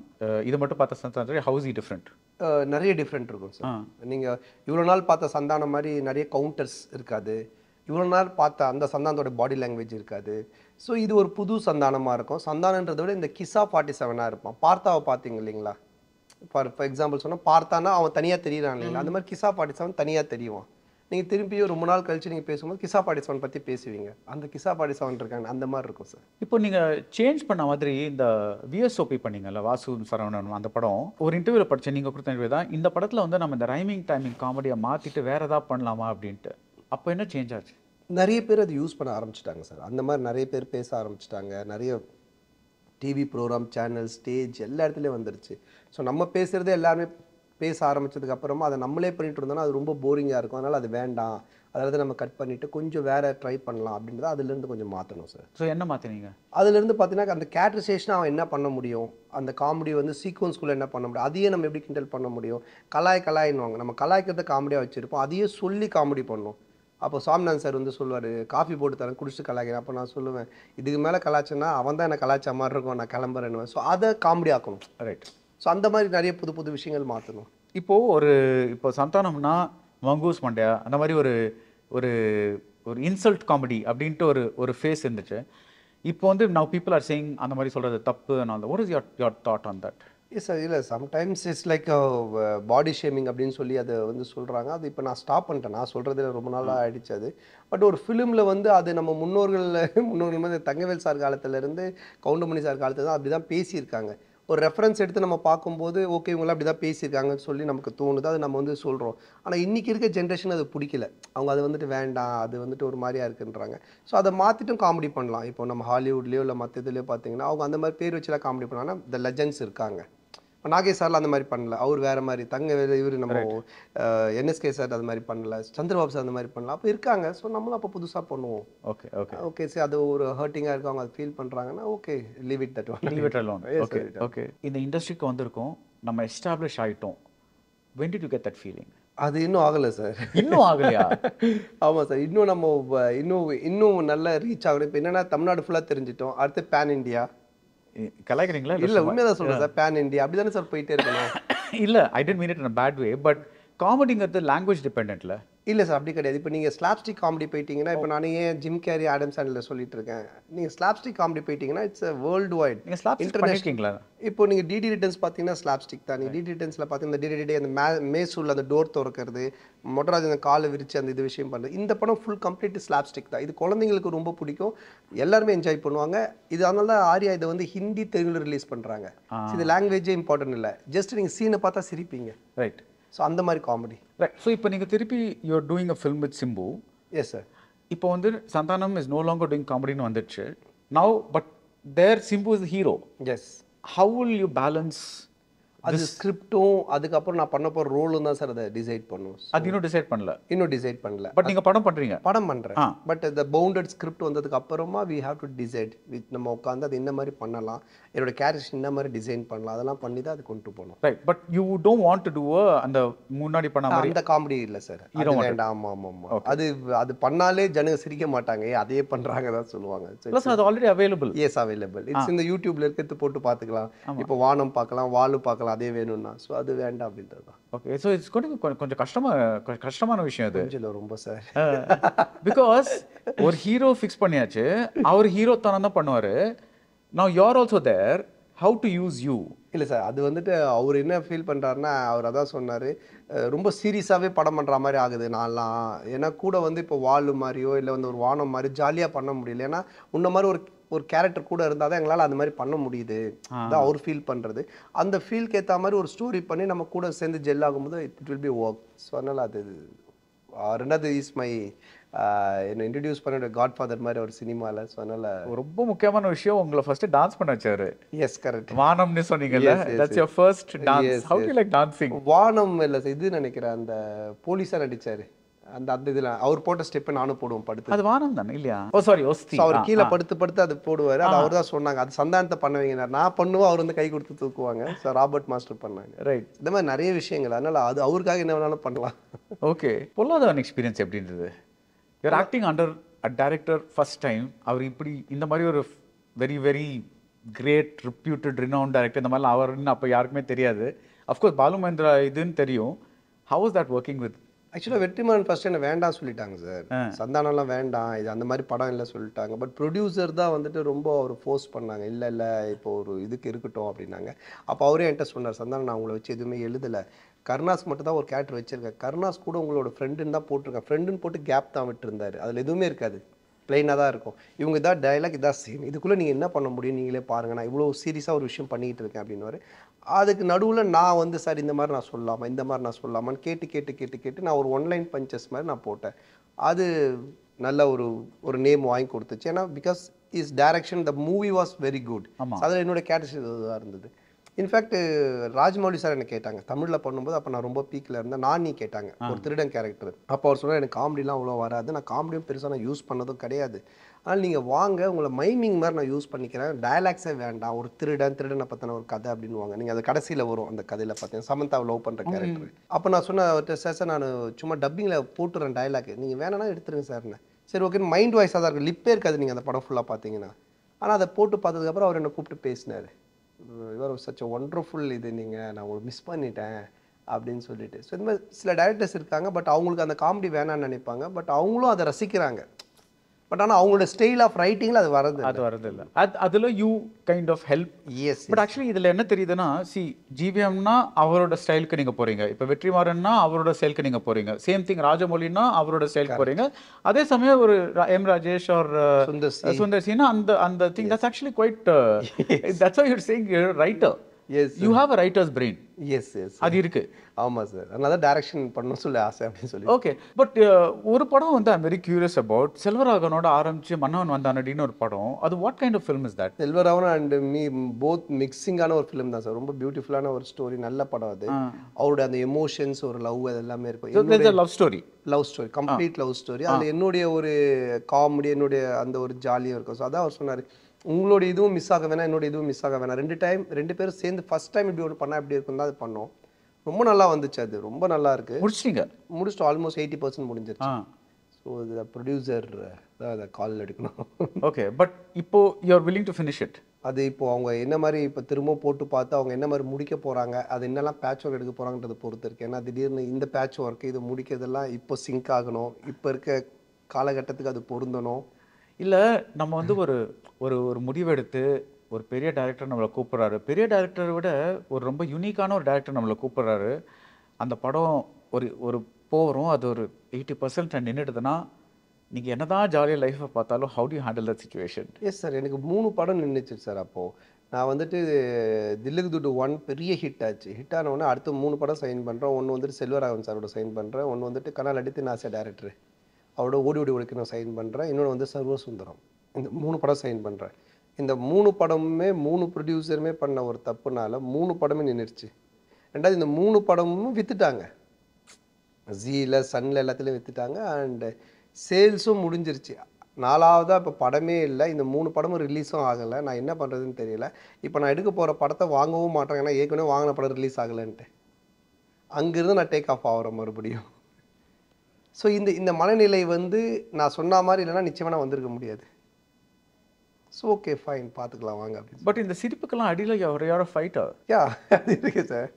இது மட்டும் பார்த்த சந்தானம் ஹவுஸ் டிஃப்ரெண்ட்? நிறைய டிஃப்ரெண்ட் இருக்கும் சார். நீங்கள் இவ்வளோ நாள் பார்த்த சந்தானம் மாதிரி நிறைய கவுண்டர்ஸ் இருக்காது. இவ்வளோ நாள் பார்த்த அந்த சந்தானத்தோட பாடி லாங்குவேஜ் இருக்காது. ஸோ இது ஒரு புது சந்தானமாக இருக்கும். சந்தானன்றதை விட இந்த கிசா 47 இருப்பான். பார்த்தாவை பார்த்தீங்க இல்லைங்களா? ஃபார் எக்ஸாம்பிள் சொன்னால் பார்த்தானா அவன் தனியாக தெரியுறான் இல்லைங்களா? அந்த மாதிரி கிசா 47 தனியாக தெரியும். நீங்கள் திரும்பியும் ரொம்ப நாள் கழிச்சு நீங்கள் பேசும்போது கிசா 47 பற்றி பேசுவீங்க. அந்த கிசா 47 இருக்காங்க, அந்த மாதிரி இருக்கும் சார். இப்போ நீங்கள் சேஞ்ச் பண்ண மாதிரி இந்த விஎஸ்ஓபி பண்ணீங்கல்ல, வாசு சரவணன், அந்த படம் ஒரு இன்டர்வியூவில் படித்தேன், நீங்கள் கொடுத்த இன்டர்வியூ தான். இந்த படத்தில் வந்து நம்ம இந்த ரைமிங் டைமிங் காமெடியை மாற்றிட்டு வேறு எதாவது பண்ணலாமா அப்படின்ட்டு. அப்போ என்ன சேஞ்ச் ஆச்சு? நிறைய பேர் அது யூஸ் பண்ண ஆரம்பிச்சிட்டாங்க சார். அந்த மாதிரி நிறைய பேர் பேச ஆரம்பிச்சிட்டாங்க. நிறைய டிவி ப்ரோக்ராம், சேனல், ஸ்டேஜ் எல்லா இடத்துலையும் வந்துருச்சு. ஸோ நம்ம பேசுகிறதே எல்லாருமே பேச ஆரம்பித்ததுக்கு அப்புறமா அதை நம்மளே பண்ணிட்டு இருந்தோம்னா அது ரொம்ப போரிங்காக இருக்கும். அதனால் அது வேண்டாம், அதாவது நம்ம கட் பண்ணிவிட்டு கொஞ்சம் வேறு ட்ரை பண்ணலாம் அப்படின்றத அதுலேருந்து கொஞ்சம் மாற்றணும் சார். ஸோ என்ன மாற்றினீங்க? அதுலேருந்து பார்த்தீங்கன்னா அந்த கேரக்டரைசேஷனை அவன் என்ன பண்ண முடியும், அந்த காமெடி வந்து சீக்வன்ஸ்குள்ளே என்ன பண்ண முடியும், அதையே நம்ம எப்படி கிண்டல் பண்ண முடியும். கலாயின்னுவாங்க, நம்ம கலாய்க்கிறத காமெடியாக வச்சுருப்போம், அதையே சொல்லி காமெடி பண்ணணும். அப்போ சாமிநாதன் சார் வந்து சொல்லுவார், காஃபி போட்டு தரேன் குடிச்சிட்டு கலாய்க்கிறேன். அப்போ நான் சொல்லுவேன், இதுக்கு மேலே கலாய்ச்சேன்னா அவன் தான் என்னை கலாய்ச்ச மாதிரி இருக்கும், நான் கிளம்புறேன்னு. ஸோ அதை காமெடி ஆக்கணும். ரைட். ஸோ அந்த மாதிரி நிறைய புது புது விஷயங்கள் மாற்றணும். இப்போது இப்போ சந்தானம்னா மங்கூஸ் மண்டையா அந்த மாதிரி ஒரு ஒரு ஒரு இன்சல்ட் காமெடி அப்படின்ட்டு ஒரு ஃபேஸ் இருந்துச்சு. இப்போ வந்து நவ் பீப்புள் ஆர் சேயிங் அந்த மாதிரி சொல்கிறது தப்பு. What is your thought on that? Sir இல்லை, sometimes it's like body shaming அப்படின்னு சொல்லி அதை வந்து சொல்கிறாங்க. அது இப்போ நான் ஸ்டாப் பண்ணிட்டேன். நான் சொல்கிறதுல ரொம்ப நாளாக ஆகிடுச்சு அது. பட் ஒரு ஃபிலிமில் வந்து அது நம்ம முன்னோர்கள் வந்து தங்கவேல் சார் காலத்துலேருந்து கவுண்டமணி சார் காலத்துல தான் அப்படி தான் பேசியிருக்காங்க. ஒரு ரெஃபரன்ஸ் எடுத்து நம்ம பார்க்கும்போது ஓகே இவங்களாம் அப்படி தான் பேசியிருக்காங்கன்னு சொல்லி நமக்கு தோணுது, அது நம்ம வந்து சொல்கிறோம். ஆனால் இன்றைக்கி இருக்க ஜென்ரேஷன் அது பிடிக்கல, அவங்க அது வந்துட்டு வேண்டாம், அது வந்துட்டு ஒரு மாதிரியா இருக்குன்றாங்க. ஸோ அதை மாற்றிட்டும் காமெடி பண்ணலாம். இப்போ நம்ம ஹாலிவுட்லேயோ இல்லை மற்ற இதுலேயோ பார்த்தீங்கன்னா அவங்க அந்த மாதிரி பேர் வச்சுலாம் காமெடி பண்ணாங்கன்னா த லெஜண்ட்ஸ் இருக்காங்க. இப்போ நாகேஷ் சார்லாம் அந்த மாதிரி பண்ணல, அவர் வேறு மாதிரி, இவர் நம்ம என்எஸ்கே சார் அது மாதிரி பண்ணல, சந்திரபாபு சார் அந்த மாதிரி பண்ணல. அப்போ இருக்காங்க. ஸோ நம்மளும் அப்போ புதுசாக பண்ணுவோம். ஓகே ஓகே ஓகே சரி, அது ஒரு ஹர்ட்டிங்காக இருக்கு, அவங்க அதை ஃபீல் பண்ணுறாங்கன்னா okay leave it that one. Leave it alone. Okay okay. இந்த இண்டஸ்ட்ரிக்கு வந்திருக்கோம், நம்ம எஸ்டாப்ளிஷ் ஆகிட்டோம். when did you get that feeling? அது இன்னும் ஆகலை சார். இன்னும் ஆகலையா? ஆமாம் சார், இன்னும் நம்ம இன்னும் நல்லா ரீச் ஆகணும். இப்போ என்னென்னா தமிழ்நாடு ஃபுல்லாக தெரிஞ்சிட்டோம், அடுத்து பேன் இண்டியா. கலாய்க்கிறீங்களா? இல்லை உண்மையாக சொல்கிறேன் சார், பேன் இண்டியா அப்படி தானே சார் போயிட்டே இருக்கணும். இல்லை, I didn't mean it in a bad way, but காமெடிங்கிறது லாங்குவேஜ் டிபெண்ட்ல. இல்லை சார் அப்படி கிடையாது. இப்போ நீங்கள் ஸ்லாப்ஸ்டிக் காமெடி போயிட்டீங்கன்னா, இப்போ நான் ஏன் ஜிம் கேரி ஆடம் சாண்ட்லர் சொல்லிட்டு இருக்கேன், நீங்கள் ஸ்லாப்ஸ்டிக் காமெடி போயிட்டீங்கன்னா இட்ஸ் வேர்ல்டு வைட். நீங்கள் ஸ்லாப்ஸ்டிக் பண்ணிருக்கீங்களா? இப்போ நீங்கள் டிடி ரிட்டர்ன்ஸ் பார்த்தீங்கன்னா ஸ்லாப்ஸ்டிக் தான். நீங்கள் டிடி ரிட்டர்ன்ஸில் பார்த்தீங்கன்னா டிடி அந்த மேசூல் அந்த டோர் திறக்கிறது, மொட்டராஜ் அந்த காலை விரிச்சு அந்த இது விஷயம் பண்ணுறது, இந்த படம் ஃபுல் கம்ப்ளீட் ஸ்லாப்ஸ்டிக் தான். இது குழந்தைங்களுக்கு ரொம்ப பிடிக்கும், எல்லாருமே என்ஜாய் பண்ணுவாங்க. இது அதனால தான் ஆர்யா இதை வந்து ஹிந்தி தெலுங்குல ரிலீஸ் பண்ணுறாங்க. இது லாங்குவேஜே இம்பார்ட்டன்ட் இல்லை, ஜஸ்ட் நீங்கள் சீனை பார்த்தா சிரிப்பீங்க. ரைட். ஸோ அந்த மாதிரி காமெடி. ரைட். ஸோ இப்போ நீங்கள் திருப்பி you're doing a film with Simbu. Yes sir. இப்போ வந்து Santhanam is no longer doing காமெடின்னு வந்துடுச்சு now, but there Simbu is hero. Yes. How will you balance? அது ஸ்கிரிப்டும் அதுக்கப்புறம் நான் பண்ண போகிற ரோலும் தான் சார் அதை டிசைட் பண்ணும். அது இன்னும் டிசைட் பண்ணல? இன்னும் டிசைட் பண்ணல. பட் நீங்கள் படம் பண்ணுறீங்க? படம் பண்ணுறேன். பட் இந்த பவுண்டட் ஸ்கிரிப்ட் வந்ததுக்கு அப்புறமா we have to decide with நம்ம உட்காந்து அது இந்த மாதிரி பண்ணலாம், என்னோட கேரக்டர் இந்த மாதிரி டிசைன் பண்ணலாம், அதெல்லாம் பண்ணி தான் அது கொண்டு போகணும். Right. But you don't want to do அந்த முன்னாடி பண்ண மாதிரி அந்த காமெடி இல்லை சார். வேண்டாம். ஆமாம் ஆமாம் ஆமாம். அது பண்ணாலே ஜனங்க சிரிக்க மாட்டாங்க, அதே பண்ணுறாங்க தான் சொல்லுவாங்க. ப்ளஸ் அது already available. Yes available. It's இந்த யூடியூப்ல இருக்கிறது போட்டு பார்த்துக்கலாம். இப்போ வானம் பார்க்கலாம், வாலு பார்க்கலாம், அதே வேணும்னா. ஸோ அது வேண்டாம் அப்படின்றது தான். ஓகே. ஸோ இட்ஸ் கொஞ்சம் கஷ்டமான விஷயம் அது. கொஞ்சம் ரொம்ப சார். பிகாஸ் ஒரு ஹீரோ ஃபிக்ஸ் பண்ணியாச்சு, அவர் ஹீரோ தானே தான் பண்ணுவார். Now you are also there, how to use you? இல்லை சார், அது வந்துட்டு அவர் என்ன ஃபீல் பண்ணுறாருன்னா, அவர் அதான் சொன்னார், ரொம்ப சீரியஸாகவே படம் பண்ணுற மாதிரி ஆகுது நான்லாம். ஏன்னா கூட வந்து இப்போ வாலு மாதிரியோ இல்லை வந்து ஒரு வானம் மாதிரி ஜாலியாக பண்ண முடியல. ஏன்னா உன்ன மாதிரி ஒரு கேரக்டர் கூட இருந்தால் தான் எங்களால் அந்த மாதிரி பண்ண முடியுது தான் அவர் ஃபீல் பண்ணுறது. அந்த ஃபீல்க்கு ஏற்ற மாதிரி ஒரு ஸ்டோரி பண்ணி நம்ம கூட சேர்ந்து ஜெல் ஆகும்போது it will be work. So அதனால் அது ரெண்டாவது இஸ் மை என்னை இன்ட்ரடியூஸ் பண்ண காட்ஃபாதர் மாதிரி ஒரு சினிமாவில். ஸோ அதனால் ரொம்ப முக்கியமான விஷயம், உங்களை ஃபர்ஸ்ட் டான்ஸ் பண்ண வச்சாரு. S correct. வானம்னு சொன்னீங்கல்ல, that's your first dance. How do you like dancing? Vaanam இல்லை சார், இது நினைக்கிறேன் அந்த போலீஸாக நடிச்சாரு அந்த இதில் அவர் போட்ட ஸ்டெப்பை நானும் போடுவோம் படுத்து. அது வானம் தானே இல்லையா? ஓ சாரி, ஒஸ்தி. அவர் கீழே படுத்து அது போடுவார். அது அவர் தான் சொன்னாங்க, அது சந்தானத்தை பண்ண வைங்க, நான் பண்ணுவோம், அவர் வந்து கை கொடுத்து தூக்குவாங்க. ஸோ ராபர்ட் மாஸ்டர் பண்ணாங்க. ரைட். இந்த மாதிரி நிறைய விஷயங்கள், அதனால அது அவருக்காக என்ன வேணாலும் பண்ணலாம். ஓகே. பொல்லாதவன் எக்ஸ்பீரியன்ஸ் எப்படின்றது? You're acting under a director first time. அவர் இப்படி இந்த மாதிரி ஒரு very very great reputed renowned director, இந்த மாதிரிலாம் அவர்னு அப்போ யாருக்குமே தெரியாது. அஃப்கோர்ஸ் பாலு மகேந்திரா இதுன்னு தெரியும். How was that working with? ஆக்சுவலாக வெற்றிமாறன் ஃபர்ஸ்ட் என்ன வேண்டாம் சொல்லிட்டாங்க சார். சந்தானம்லாம் வேண்டாம், இது அந்த மாதிரி படம் இல்லை சொல்லிட்டாங்க. பட் ப்ரொடியூசர் தான் வந்துட்டு ரொம்ப அவர் ஃபோர்ஸ் பண்ணாங்க, இல்லை இப்போ ஒரு இதுக்கு இருக்கட்டும் அப்படின்னாங்க. அப்போ அவரே என்கிட்ட சொன்னார், சந்தானம் நான் உங்களை வச்சு எதுவுமே எழுதலை, கருணாஸ் மட்டும் தான் ஒரு கேரக்டர் வச்சிருக்கேன், கருணாஸ் கூட உங்களோட ஃப்ரெண்டுன்னு தான் போட்டிருக்கேன், ஃப்ரெண்டுன்னு போட்டு கேப் தான் விட்டுருந்தாரு, அதில் எதுவுமே இருக்காது, பிளைனாக தான் இருக்கும். இவங்க இதான் டைலாக், இதான் சீன், இதுக்குள்ளே நீங்கள் என்ன பண்ண முடியும் நீங்களே பாருங்கள், நான் இவ்வளோ சீரியஸாக ஒரு விஷயம் பண்ணிக்கிட்டு இருக்கேன் அப்படின்னுவார். அதுக்கு நடுவில் நான் வந்து சார் இந்த மாதிரி நான் சொல்லாமா, இந்த மாதிரி நான் சொல்லாமான்னு கேட்டு நான் ஒரு ஒன்லைன் பஞ்சஸ் மாதிரி நான் போட்டேன். அது நல்ல ஒரு நேம் வாங்கி கொடுத்துச்சு. ஏன்னா because is direction the movie was very good. அதில் என்னோட கேரக்டர் இதுவாக இருந்தது. இன்ஃபேக்ட் ராஜ்மௌலி சார் என்ன கேட்டாங்க தமிழில் பண்ணும்போது, அப்போ நான் ரொம்ப பீக்கில் இருந்தேன், நானி கேட்டாங்க ஒரு திருடன் கேரக்டர். அப்போ அவர் சொன்னார், எனக்கு காமெடிலாம் அவ்வளோ வராது, நான் காமெடியும் பெருசாக நான் யூஸ் பண்ணதும் கிடையாது, ஆனால் நீங்கள் வாங்க உங்களை மைமிங் மாதிரி நான் யூஸ் பண்ணிக்கிறேன், டயலாக்ஸே வேண்டாம், ஒரு திருடனை பற்றின ஒரு கதை அப்படின்னு வாங்க. நீங்கள் அது கடைசியில் வரும் அந்த கதையில் பார்த்தீங்கன்னா சமந்தாவை லவ் பண்ணுற கேரக்டர். அப்போ நான் சொன்ன சார் நான் சும்மா டப்பிங்கில் போட்டுறேன் டைலாக், நீங்கள் வேணான்னா எடுத்துருங்க சார்னு. சரி ஓகே, மைண்ட் வாய்ஸாக தான் இருக்குது, லிப்பே இருக்காது நீங்கள் அந்த படம் ஃபுல்லாக பார்த்தீங்கன்னா. ஆனால் அதை போட்டு பார்த்ததுக்கப்புறம் அவர் என்னை கூப்பிட்டு பேசினார், இவர் சச் ஒண்டர்ஃபுல் இது, நீங்கள் நான் உங்களுக்கு மிஸ் பண்ணிட்டேன் அப்படின்னு சொல்லிட்டு. ஸோ இந்த மாதிரி சில டைரக்டர்ஸ் இருக்காங்க, பட் அவங்களுக்கு அந்த காமெடி வேணான்னு நினைப்பாங்க, பட் அவங்களும் அதை ரசிக்கிறாங்க. பட் ஆனால் அவங்களோட ஸ்டைல் ஆஃப் ரைட்டிங்கில் அது வரதில்லை. அதில் you kind of help. Yes. But actually இதில் என்ன தெரியுதுன்னா, ஜிவிஎம்னா அவரோட ஸ்டைலுக்கு நீங்கள் போகிறீங்க, இப்போ வெற்றிமாறன்னா அவரோட ஸ்டைலுக்கு நீங்கள் போகிறீங்க, சேம் திங் ராஜமௌலின்னா அவரோட ஸ்டைலுக்கு போகிறீங்க, அதே சமயம் ஒரு எம் ராஜேஷ் ஒரு சுந்தர் சின்னா அந்த thing that's actually quite that's why you are saying you are writer. Yes you have a writer's brain. Yes yes அது இருக்கு. ஆமாம் சார். அதனால தான் டைரக்ஷன் பண்ணணும்னு சொல்லி ஆசை அப்படின்னு சொல்லி. ஓகே, பட் ஒரு படம் வந்து ஐம் வெரி கியூரியஸ் அபவுட் செல்வராகவனோட ஆரம்பிச்சு மன்னவன் வந்தானடின்னு ஒரு படம். அது what kind of film is that? Selvaraghavan and me both மிக்சிங்கான ஒரு ஃபிலிம் தான் சார். ரொம்ப பியூட்டிஃபுல்லான ஒரு ஸ்டோரி, நல்ல படம் அது. அவருடைய அந்த எமோஷன்ஸ், ஒரு லவ், அது எல்லாமே இருக்கும். Love story, love story, complete love story. அதில் என்னுடைய ஒரு காமெடி, என்னுடைய அந்த ஒரு ஜாலியாக இருக்கும். ஸோ அதான் அவர் சொன்னார், உங்களோட இதுவும் மிஸ் ஆக வேணாம், என்னோட இதுவும் மிஸ் ஆக வேணாம். ரெண்டு பேரும் சேர்ந்து ஃபர்ஸ்ட் டைம் இப்படி ஒன்று பண்ணால் எப்படி இருக்கும் தான் அது பண்ணோம். ரொம்ப நல்லா வந்துச்சு. அது ரொம்ப நல்லா இருக்கு. முடிச்சுட்டு ஆல்மோஸ்ட் 80% முடிஞ்சிருச்சு. ஸோ இது ப்ரொடியூசர் தான் அதை கால் எடுக்கணும். ஓகே, பட் இப்போ you are willing to finish it. அது இப்போ அவங்க என்ன மாதிரி இப்போ திரும்ப போட்டு பார்த்து அவங்க என்ன மாதிரி முடிக்க போகிறாங்க, அது என்னெல்லாம் பேட்ச் ஒர்க் எடுக்க போகிறாங்கன்றதை பொறுத்து இருக்கு. ஏன்னா திடீர்னு இந்த பேட்ச் ஒர்க்கு இது முடிக்கிறதெல்லாம் இப்போ சிங்க் ஆகணும், இப்போ இருக்க காலகட்டத்துக்கு அது பொருந்தணும். இல்லை, நம்ம வந்து ஒரு ஒரு ஒரு முடிவெடுத்து ஒரு பெரிய டைரக்டர் நம்மளை கூப்பிட்றாரு. பெரிய டைரக்டரை விட ஒரு ரொம்ப யூனிக்கான ஒரு டைரக்டர் நம்மளை கூப்பிட்றாரு. அந்த படம் ஒரு போகிறோம், அது ஒரு 80% நின்றுடுதுன்னா நீங்கள் என்ன தான் ஜாலியாக லைஃப்பை பார்த்தாலும் how do you handle that situation? Yes sir, எனக்கு 3 படம் நின்றுச்சு சார். அப்போது நான் வந்துட்டு தில்லுக்கு துட்டு 1 பெரிய ஹிட் ஆச்சு. ஹிட் ஆனவுடனே அடுத்த 3 படம் சைன் பண்ணுறேன். ஒன்று வந்துட்டு செல்வராகவன் சாரோட சைன் பண்ணுறேன். ஒன்று வந்துட்டு கனால் அடித்து நாசா டேரக்டர் அவரோட ஓடி ஓடி ஒழிக்க நான் சைன் பண்ணுறேன். இன்னொன்று வந்து சர்வசுந்தரம். இந்த 3 படம் சைன் பண்ணுறேன். இந்த 3 படமுமே 3 ப்ரொடியூசருமே பண்ண ஒரு தப்புனால 3 படமே நின்றுச்சு. ரெண்டாவது இந்த 3 படமும் விற்றுட்டாங்க. ஜீல சன்னில் எல்லாத்துலேயும் விற்றுட்டாங்க. அண்டு சேல்ஸும் முடிஞ்சிருச்சு. 4வதாக இப்போ படமே இல்லை. இந்த 3 படமும் ரிலீஸும் ஆகலை. நான் என்ன பண்ணுறதுன்னு தெரியல. இப்போ நான் எடுக்க போகிற படத்தை வாங்கவும் மாட்டேன், ஏன்னா ஏற்கனவே வாங்கின படம் ரிலீஸ் ஆகலைன்ட்டு. அங்கேருந்து நான் டேக் ஆஃப் ஆகிறேன் மறுபடியும். ஸோ இந்த மனநிலை வந்து நான் சொன்ன மாதிரி இல்லைன்னா நிச்சயமாக நான் வந்திருக்க முடியாது. ஸோ ஓகே ஃபைன், பார்த்துக்கலாம் வாங்க அப்படின்னு. பட் இந்த சிரிப்புக்கெல்லாம் அடியில் யாரோ ஃபைட்டர்? யா, அது இருக்குது சார்.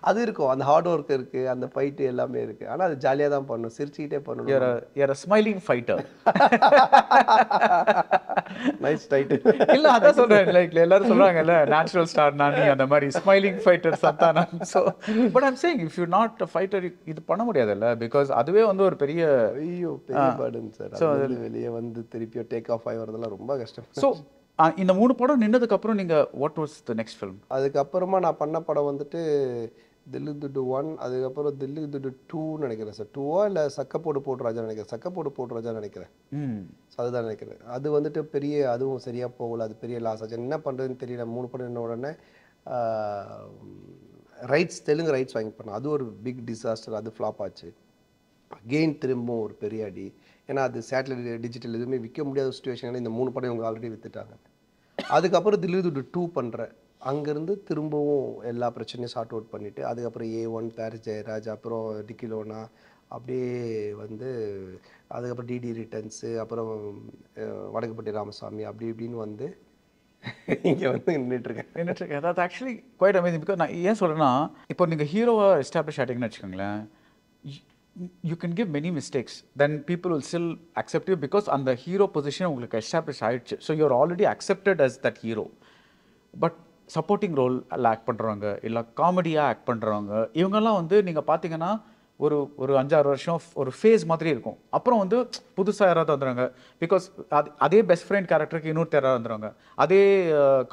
அது இருக்கும், அந்த ஹார்ட் ஒர்க் இருக்குது, அந்த ஃபைட்டு எல்லாமே இருக்குது. ஆனால் அது ஜாலியாக தான் பண்ணணும், சிரிச்சுக்கிட்டே பண்ணணும். யார் ஸ்மைலிங் ஃபைட்டர்? Nice title. இல்லை, அதான் சொல்கிறேன். லைக் எல்லாரும் சொல்கிறாங்கல்ல, நேச்சுரல் ஸ்டார் நானி, அந்த மாதிரி ஸ்மைலிங் ஃபைட்டர் சத்தானா. So but I'm saying if you not a fighter இது பண்ண முடியாதுல்ல, பிகாஸ் அதுவே வந்து ஒரு பெரிய பேர்டன் சார். ஸோ வெளியே வந்து திருப்பியும் டேக் ஆஃப் ஆகி வரதெல்லாம் ரொம்ப கஷ்டம். ஸோ இந்த 3 படம் நின்னதுக்கப்புறம் நீங்கள் what was the next film? அதுக்கப்புறமா நான் பண்ண படம் வந்துட்டு தில்லு துட்டு 1, அதுக்கப்புறம் தில்லு துட்டு 2 நினைக்கிறேன் சார். 2வா இல்லை சக்கப்போடு போட்டு ராஜா நினைக்கிறேன். சக்கப்போடு போட்டு ராஜா நினைக்கிறேன். ஸோ அதுதான் நினைக்கிறேன். அது வந்துட்டு பெரிய, அதுவும் சரியாக போகல, அது பெரிய லாஸ் ஆச்சு. என்ன பண்ணுறதுன்னு தெரியல. 3 படம் நின்ன உடனே தெலுங்கு ரைட்ஸ் வாங்கி பண்ணேன். அது ஒரு பிக் டிசாஸ்டர். அது ஃப்ளாப் ஆச்சு. அகெயின் திரும்பவும் ஒரு பெரிய அடி. ஏன்னா அது சேட்டலைட் டிஜிட்டல் எதுவுமே விற்க முடியாத சுச்சுவேஷன். இந்த 3 படம் இவங்க ஆல்ரெடி விற்றுட்டாங்க. அதுக்கப்புறம் தில்லு துட்டு 2 பண்ணுறேன். அங்கேருந்து திரும்பவும் எல்லா பிரச்சனையும் சார்ட் அவுட் பண்ணிவிட்டு அதுக்கப்புறம் A1 பாரிஸ் ஜெயராஜ், அப்புறம் டிக்கிலோனா, அப்படியே வந்து அதுக்கப்புறம் டிடி ரிட்டர்ன்ஸு, அப்புறம் வடக்குப்பட்டி ராமசாமி, அப்படி இப்படின்னு வந்து இங்கே வந்து நின்றுட்டுருக்கேன். அதாவது ஆக்சுவலி குவைட் அமேசிங். பிகாஸ் நான் ஏன் சொல்கிறேன்னா, இப்போ நீங்கள் ஹீரோவாக எஸ்டாப்ளிஷ் ஆகிட்டீங்கன்னு வச்சுக்கோங்களேன், you can give many mistakes, then people will still accept you because அந்த ஹீரோ பொசிஷன் உங்களுக்கு எஸ்டாப்ளிஷ் ஆகிடுச்சு. So you're already accepted as that hero. But supporting role act பண்ணுறவங்க, இல்லை காமெடியாக ஆக்ட் பண்ணுறவங்க, இவங்கெல்லாம் வந்து நீங்கள் பார்த்தீங்கன்னா ஒரு 5-6 வருஷம் ஒரு ஃபேஸ் மாதிரி இருக்கும். அப்புறம் வந்து புதுசாக யாராவது வந்துடுறாங்க. பிகாஸ் அதே பெஸ்ட் ஃப்ரெண்ட் கேரக்டருக்கு இன்னொரு யாராவது வந்துடுவாங்க, அதே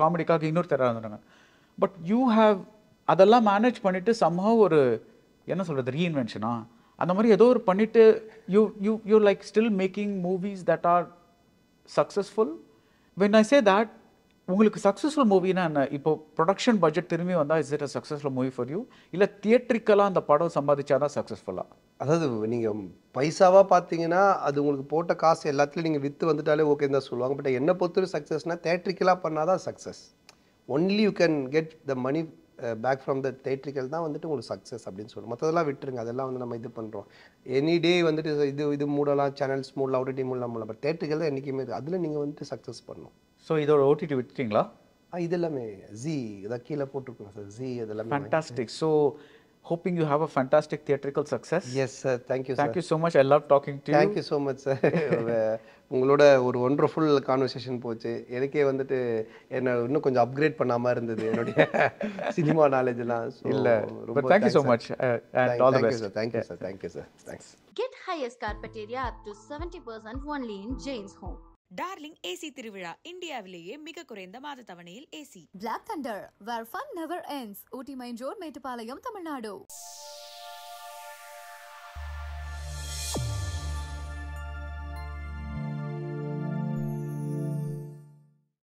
காமெடிக்காக இன்னொரு யாராவது வந்துடுறாங்க. பட் யூ ஹாவ் அதெல்லாம் மேனேஜ் பண்ணிவிட்டு சம்ஹவ் ஒரு என்ன சொல்கிறது, ரீஇன்வென்ஷனா அந்த மாதிரி ஏதோ ஒரு பண்ணிவிட்டு you like still making movies that R successful. When I say that, உங்களுக்கு சக்ஸஸ்ஃபுல் மூவினா என்ன? இப்போ ப்ரொடக்ஷன் பட்ஜெட் திரும்பி வந்தால் is it a successful movie for you, இல்லை தியேட்ரிக்கலாக அந்த படம் சம்பாதிச்சாதான் சக்ஸஸ்ஃபுல்லாக? அதாவது நீங்கள் பைசாவாக பார்த்தீங்கன்னா அது உங்களுக்கு போட்ட காசு எல்லாத்துலேயும் நீங்கள் விற்று வந்துட்டாலே ஓகே தான் சொல்லுவாங்க. பட் என்னை பொறுத்தவரை சக்ஸஸ்னால் தேட்ரிக்கலாக பண்ணால் தான் success. Only you can get the money back from the theatrical தான் வந்துட்டு உங்களுக்கு சக்ஸஸ் அப்படின்னு சொல்லுவோம். மற்றதெல்லாம் விட்டுருங்க, அதெல்லாம் வந்து நம்ம இது பண்ணுறோம். எனி டே வந்துட்டு இது மூடலாம், சேனல்ஸ் மூடலாம், OTT மூடலாம். பட் தேட்ரிக்கல் தான் என்றைக்குமே இருக்குது. அதில் நீங்கள் வந்துட்டு சக்ஸஸ் பண்ணணும். ஸோ இதோட OTT விட்டுட்டீங்களா? இது எல்லாமே ஜி இதை கீழே போட்டுருக்கோம் சார். ஜி இதெல்லாம் fantastic. So hoping you have a fantastic theatrical success. Yes sir, thank you sir. Thank you so much. I love talking to you. Thank you so much sir. உங்களோட ஒரு wonderful conversation போச்சு. எனக்கே வந்துட்டு என்ன இன்னும் கொஞ்சம் upgrade பண்ணாமல் இருந்தது என்னுடைய சினிமா நாலேஜ்லாம். இல்லை, but thank you so much and all the best. Thank you sir. Thank you sir. Thanks. Get highest carpet area up to 70% only in Jane's Home. Darling AC திருவிழா இந்தியாவிலேயே மிக குறைந்த மாத தவணையில் AC. Black Thunder, where fun never ends. Ooty Main Road, Mettupalayam, Tamil Nadu.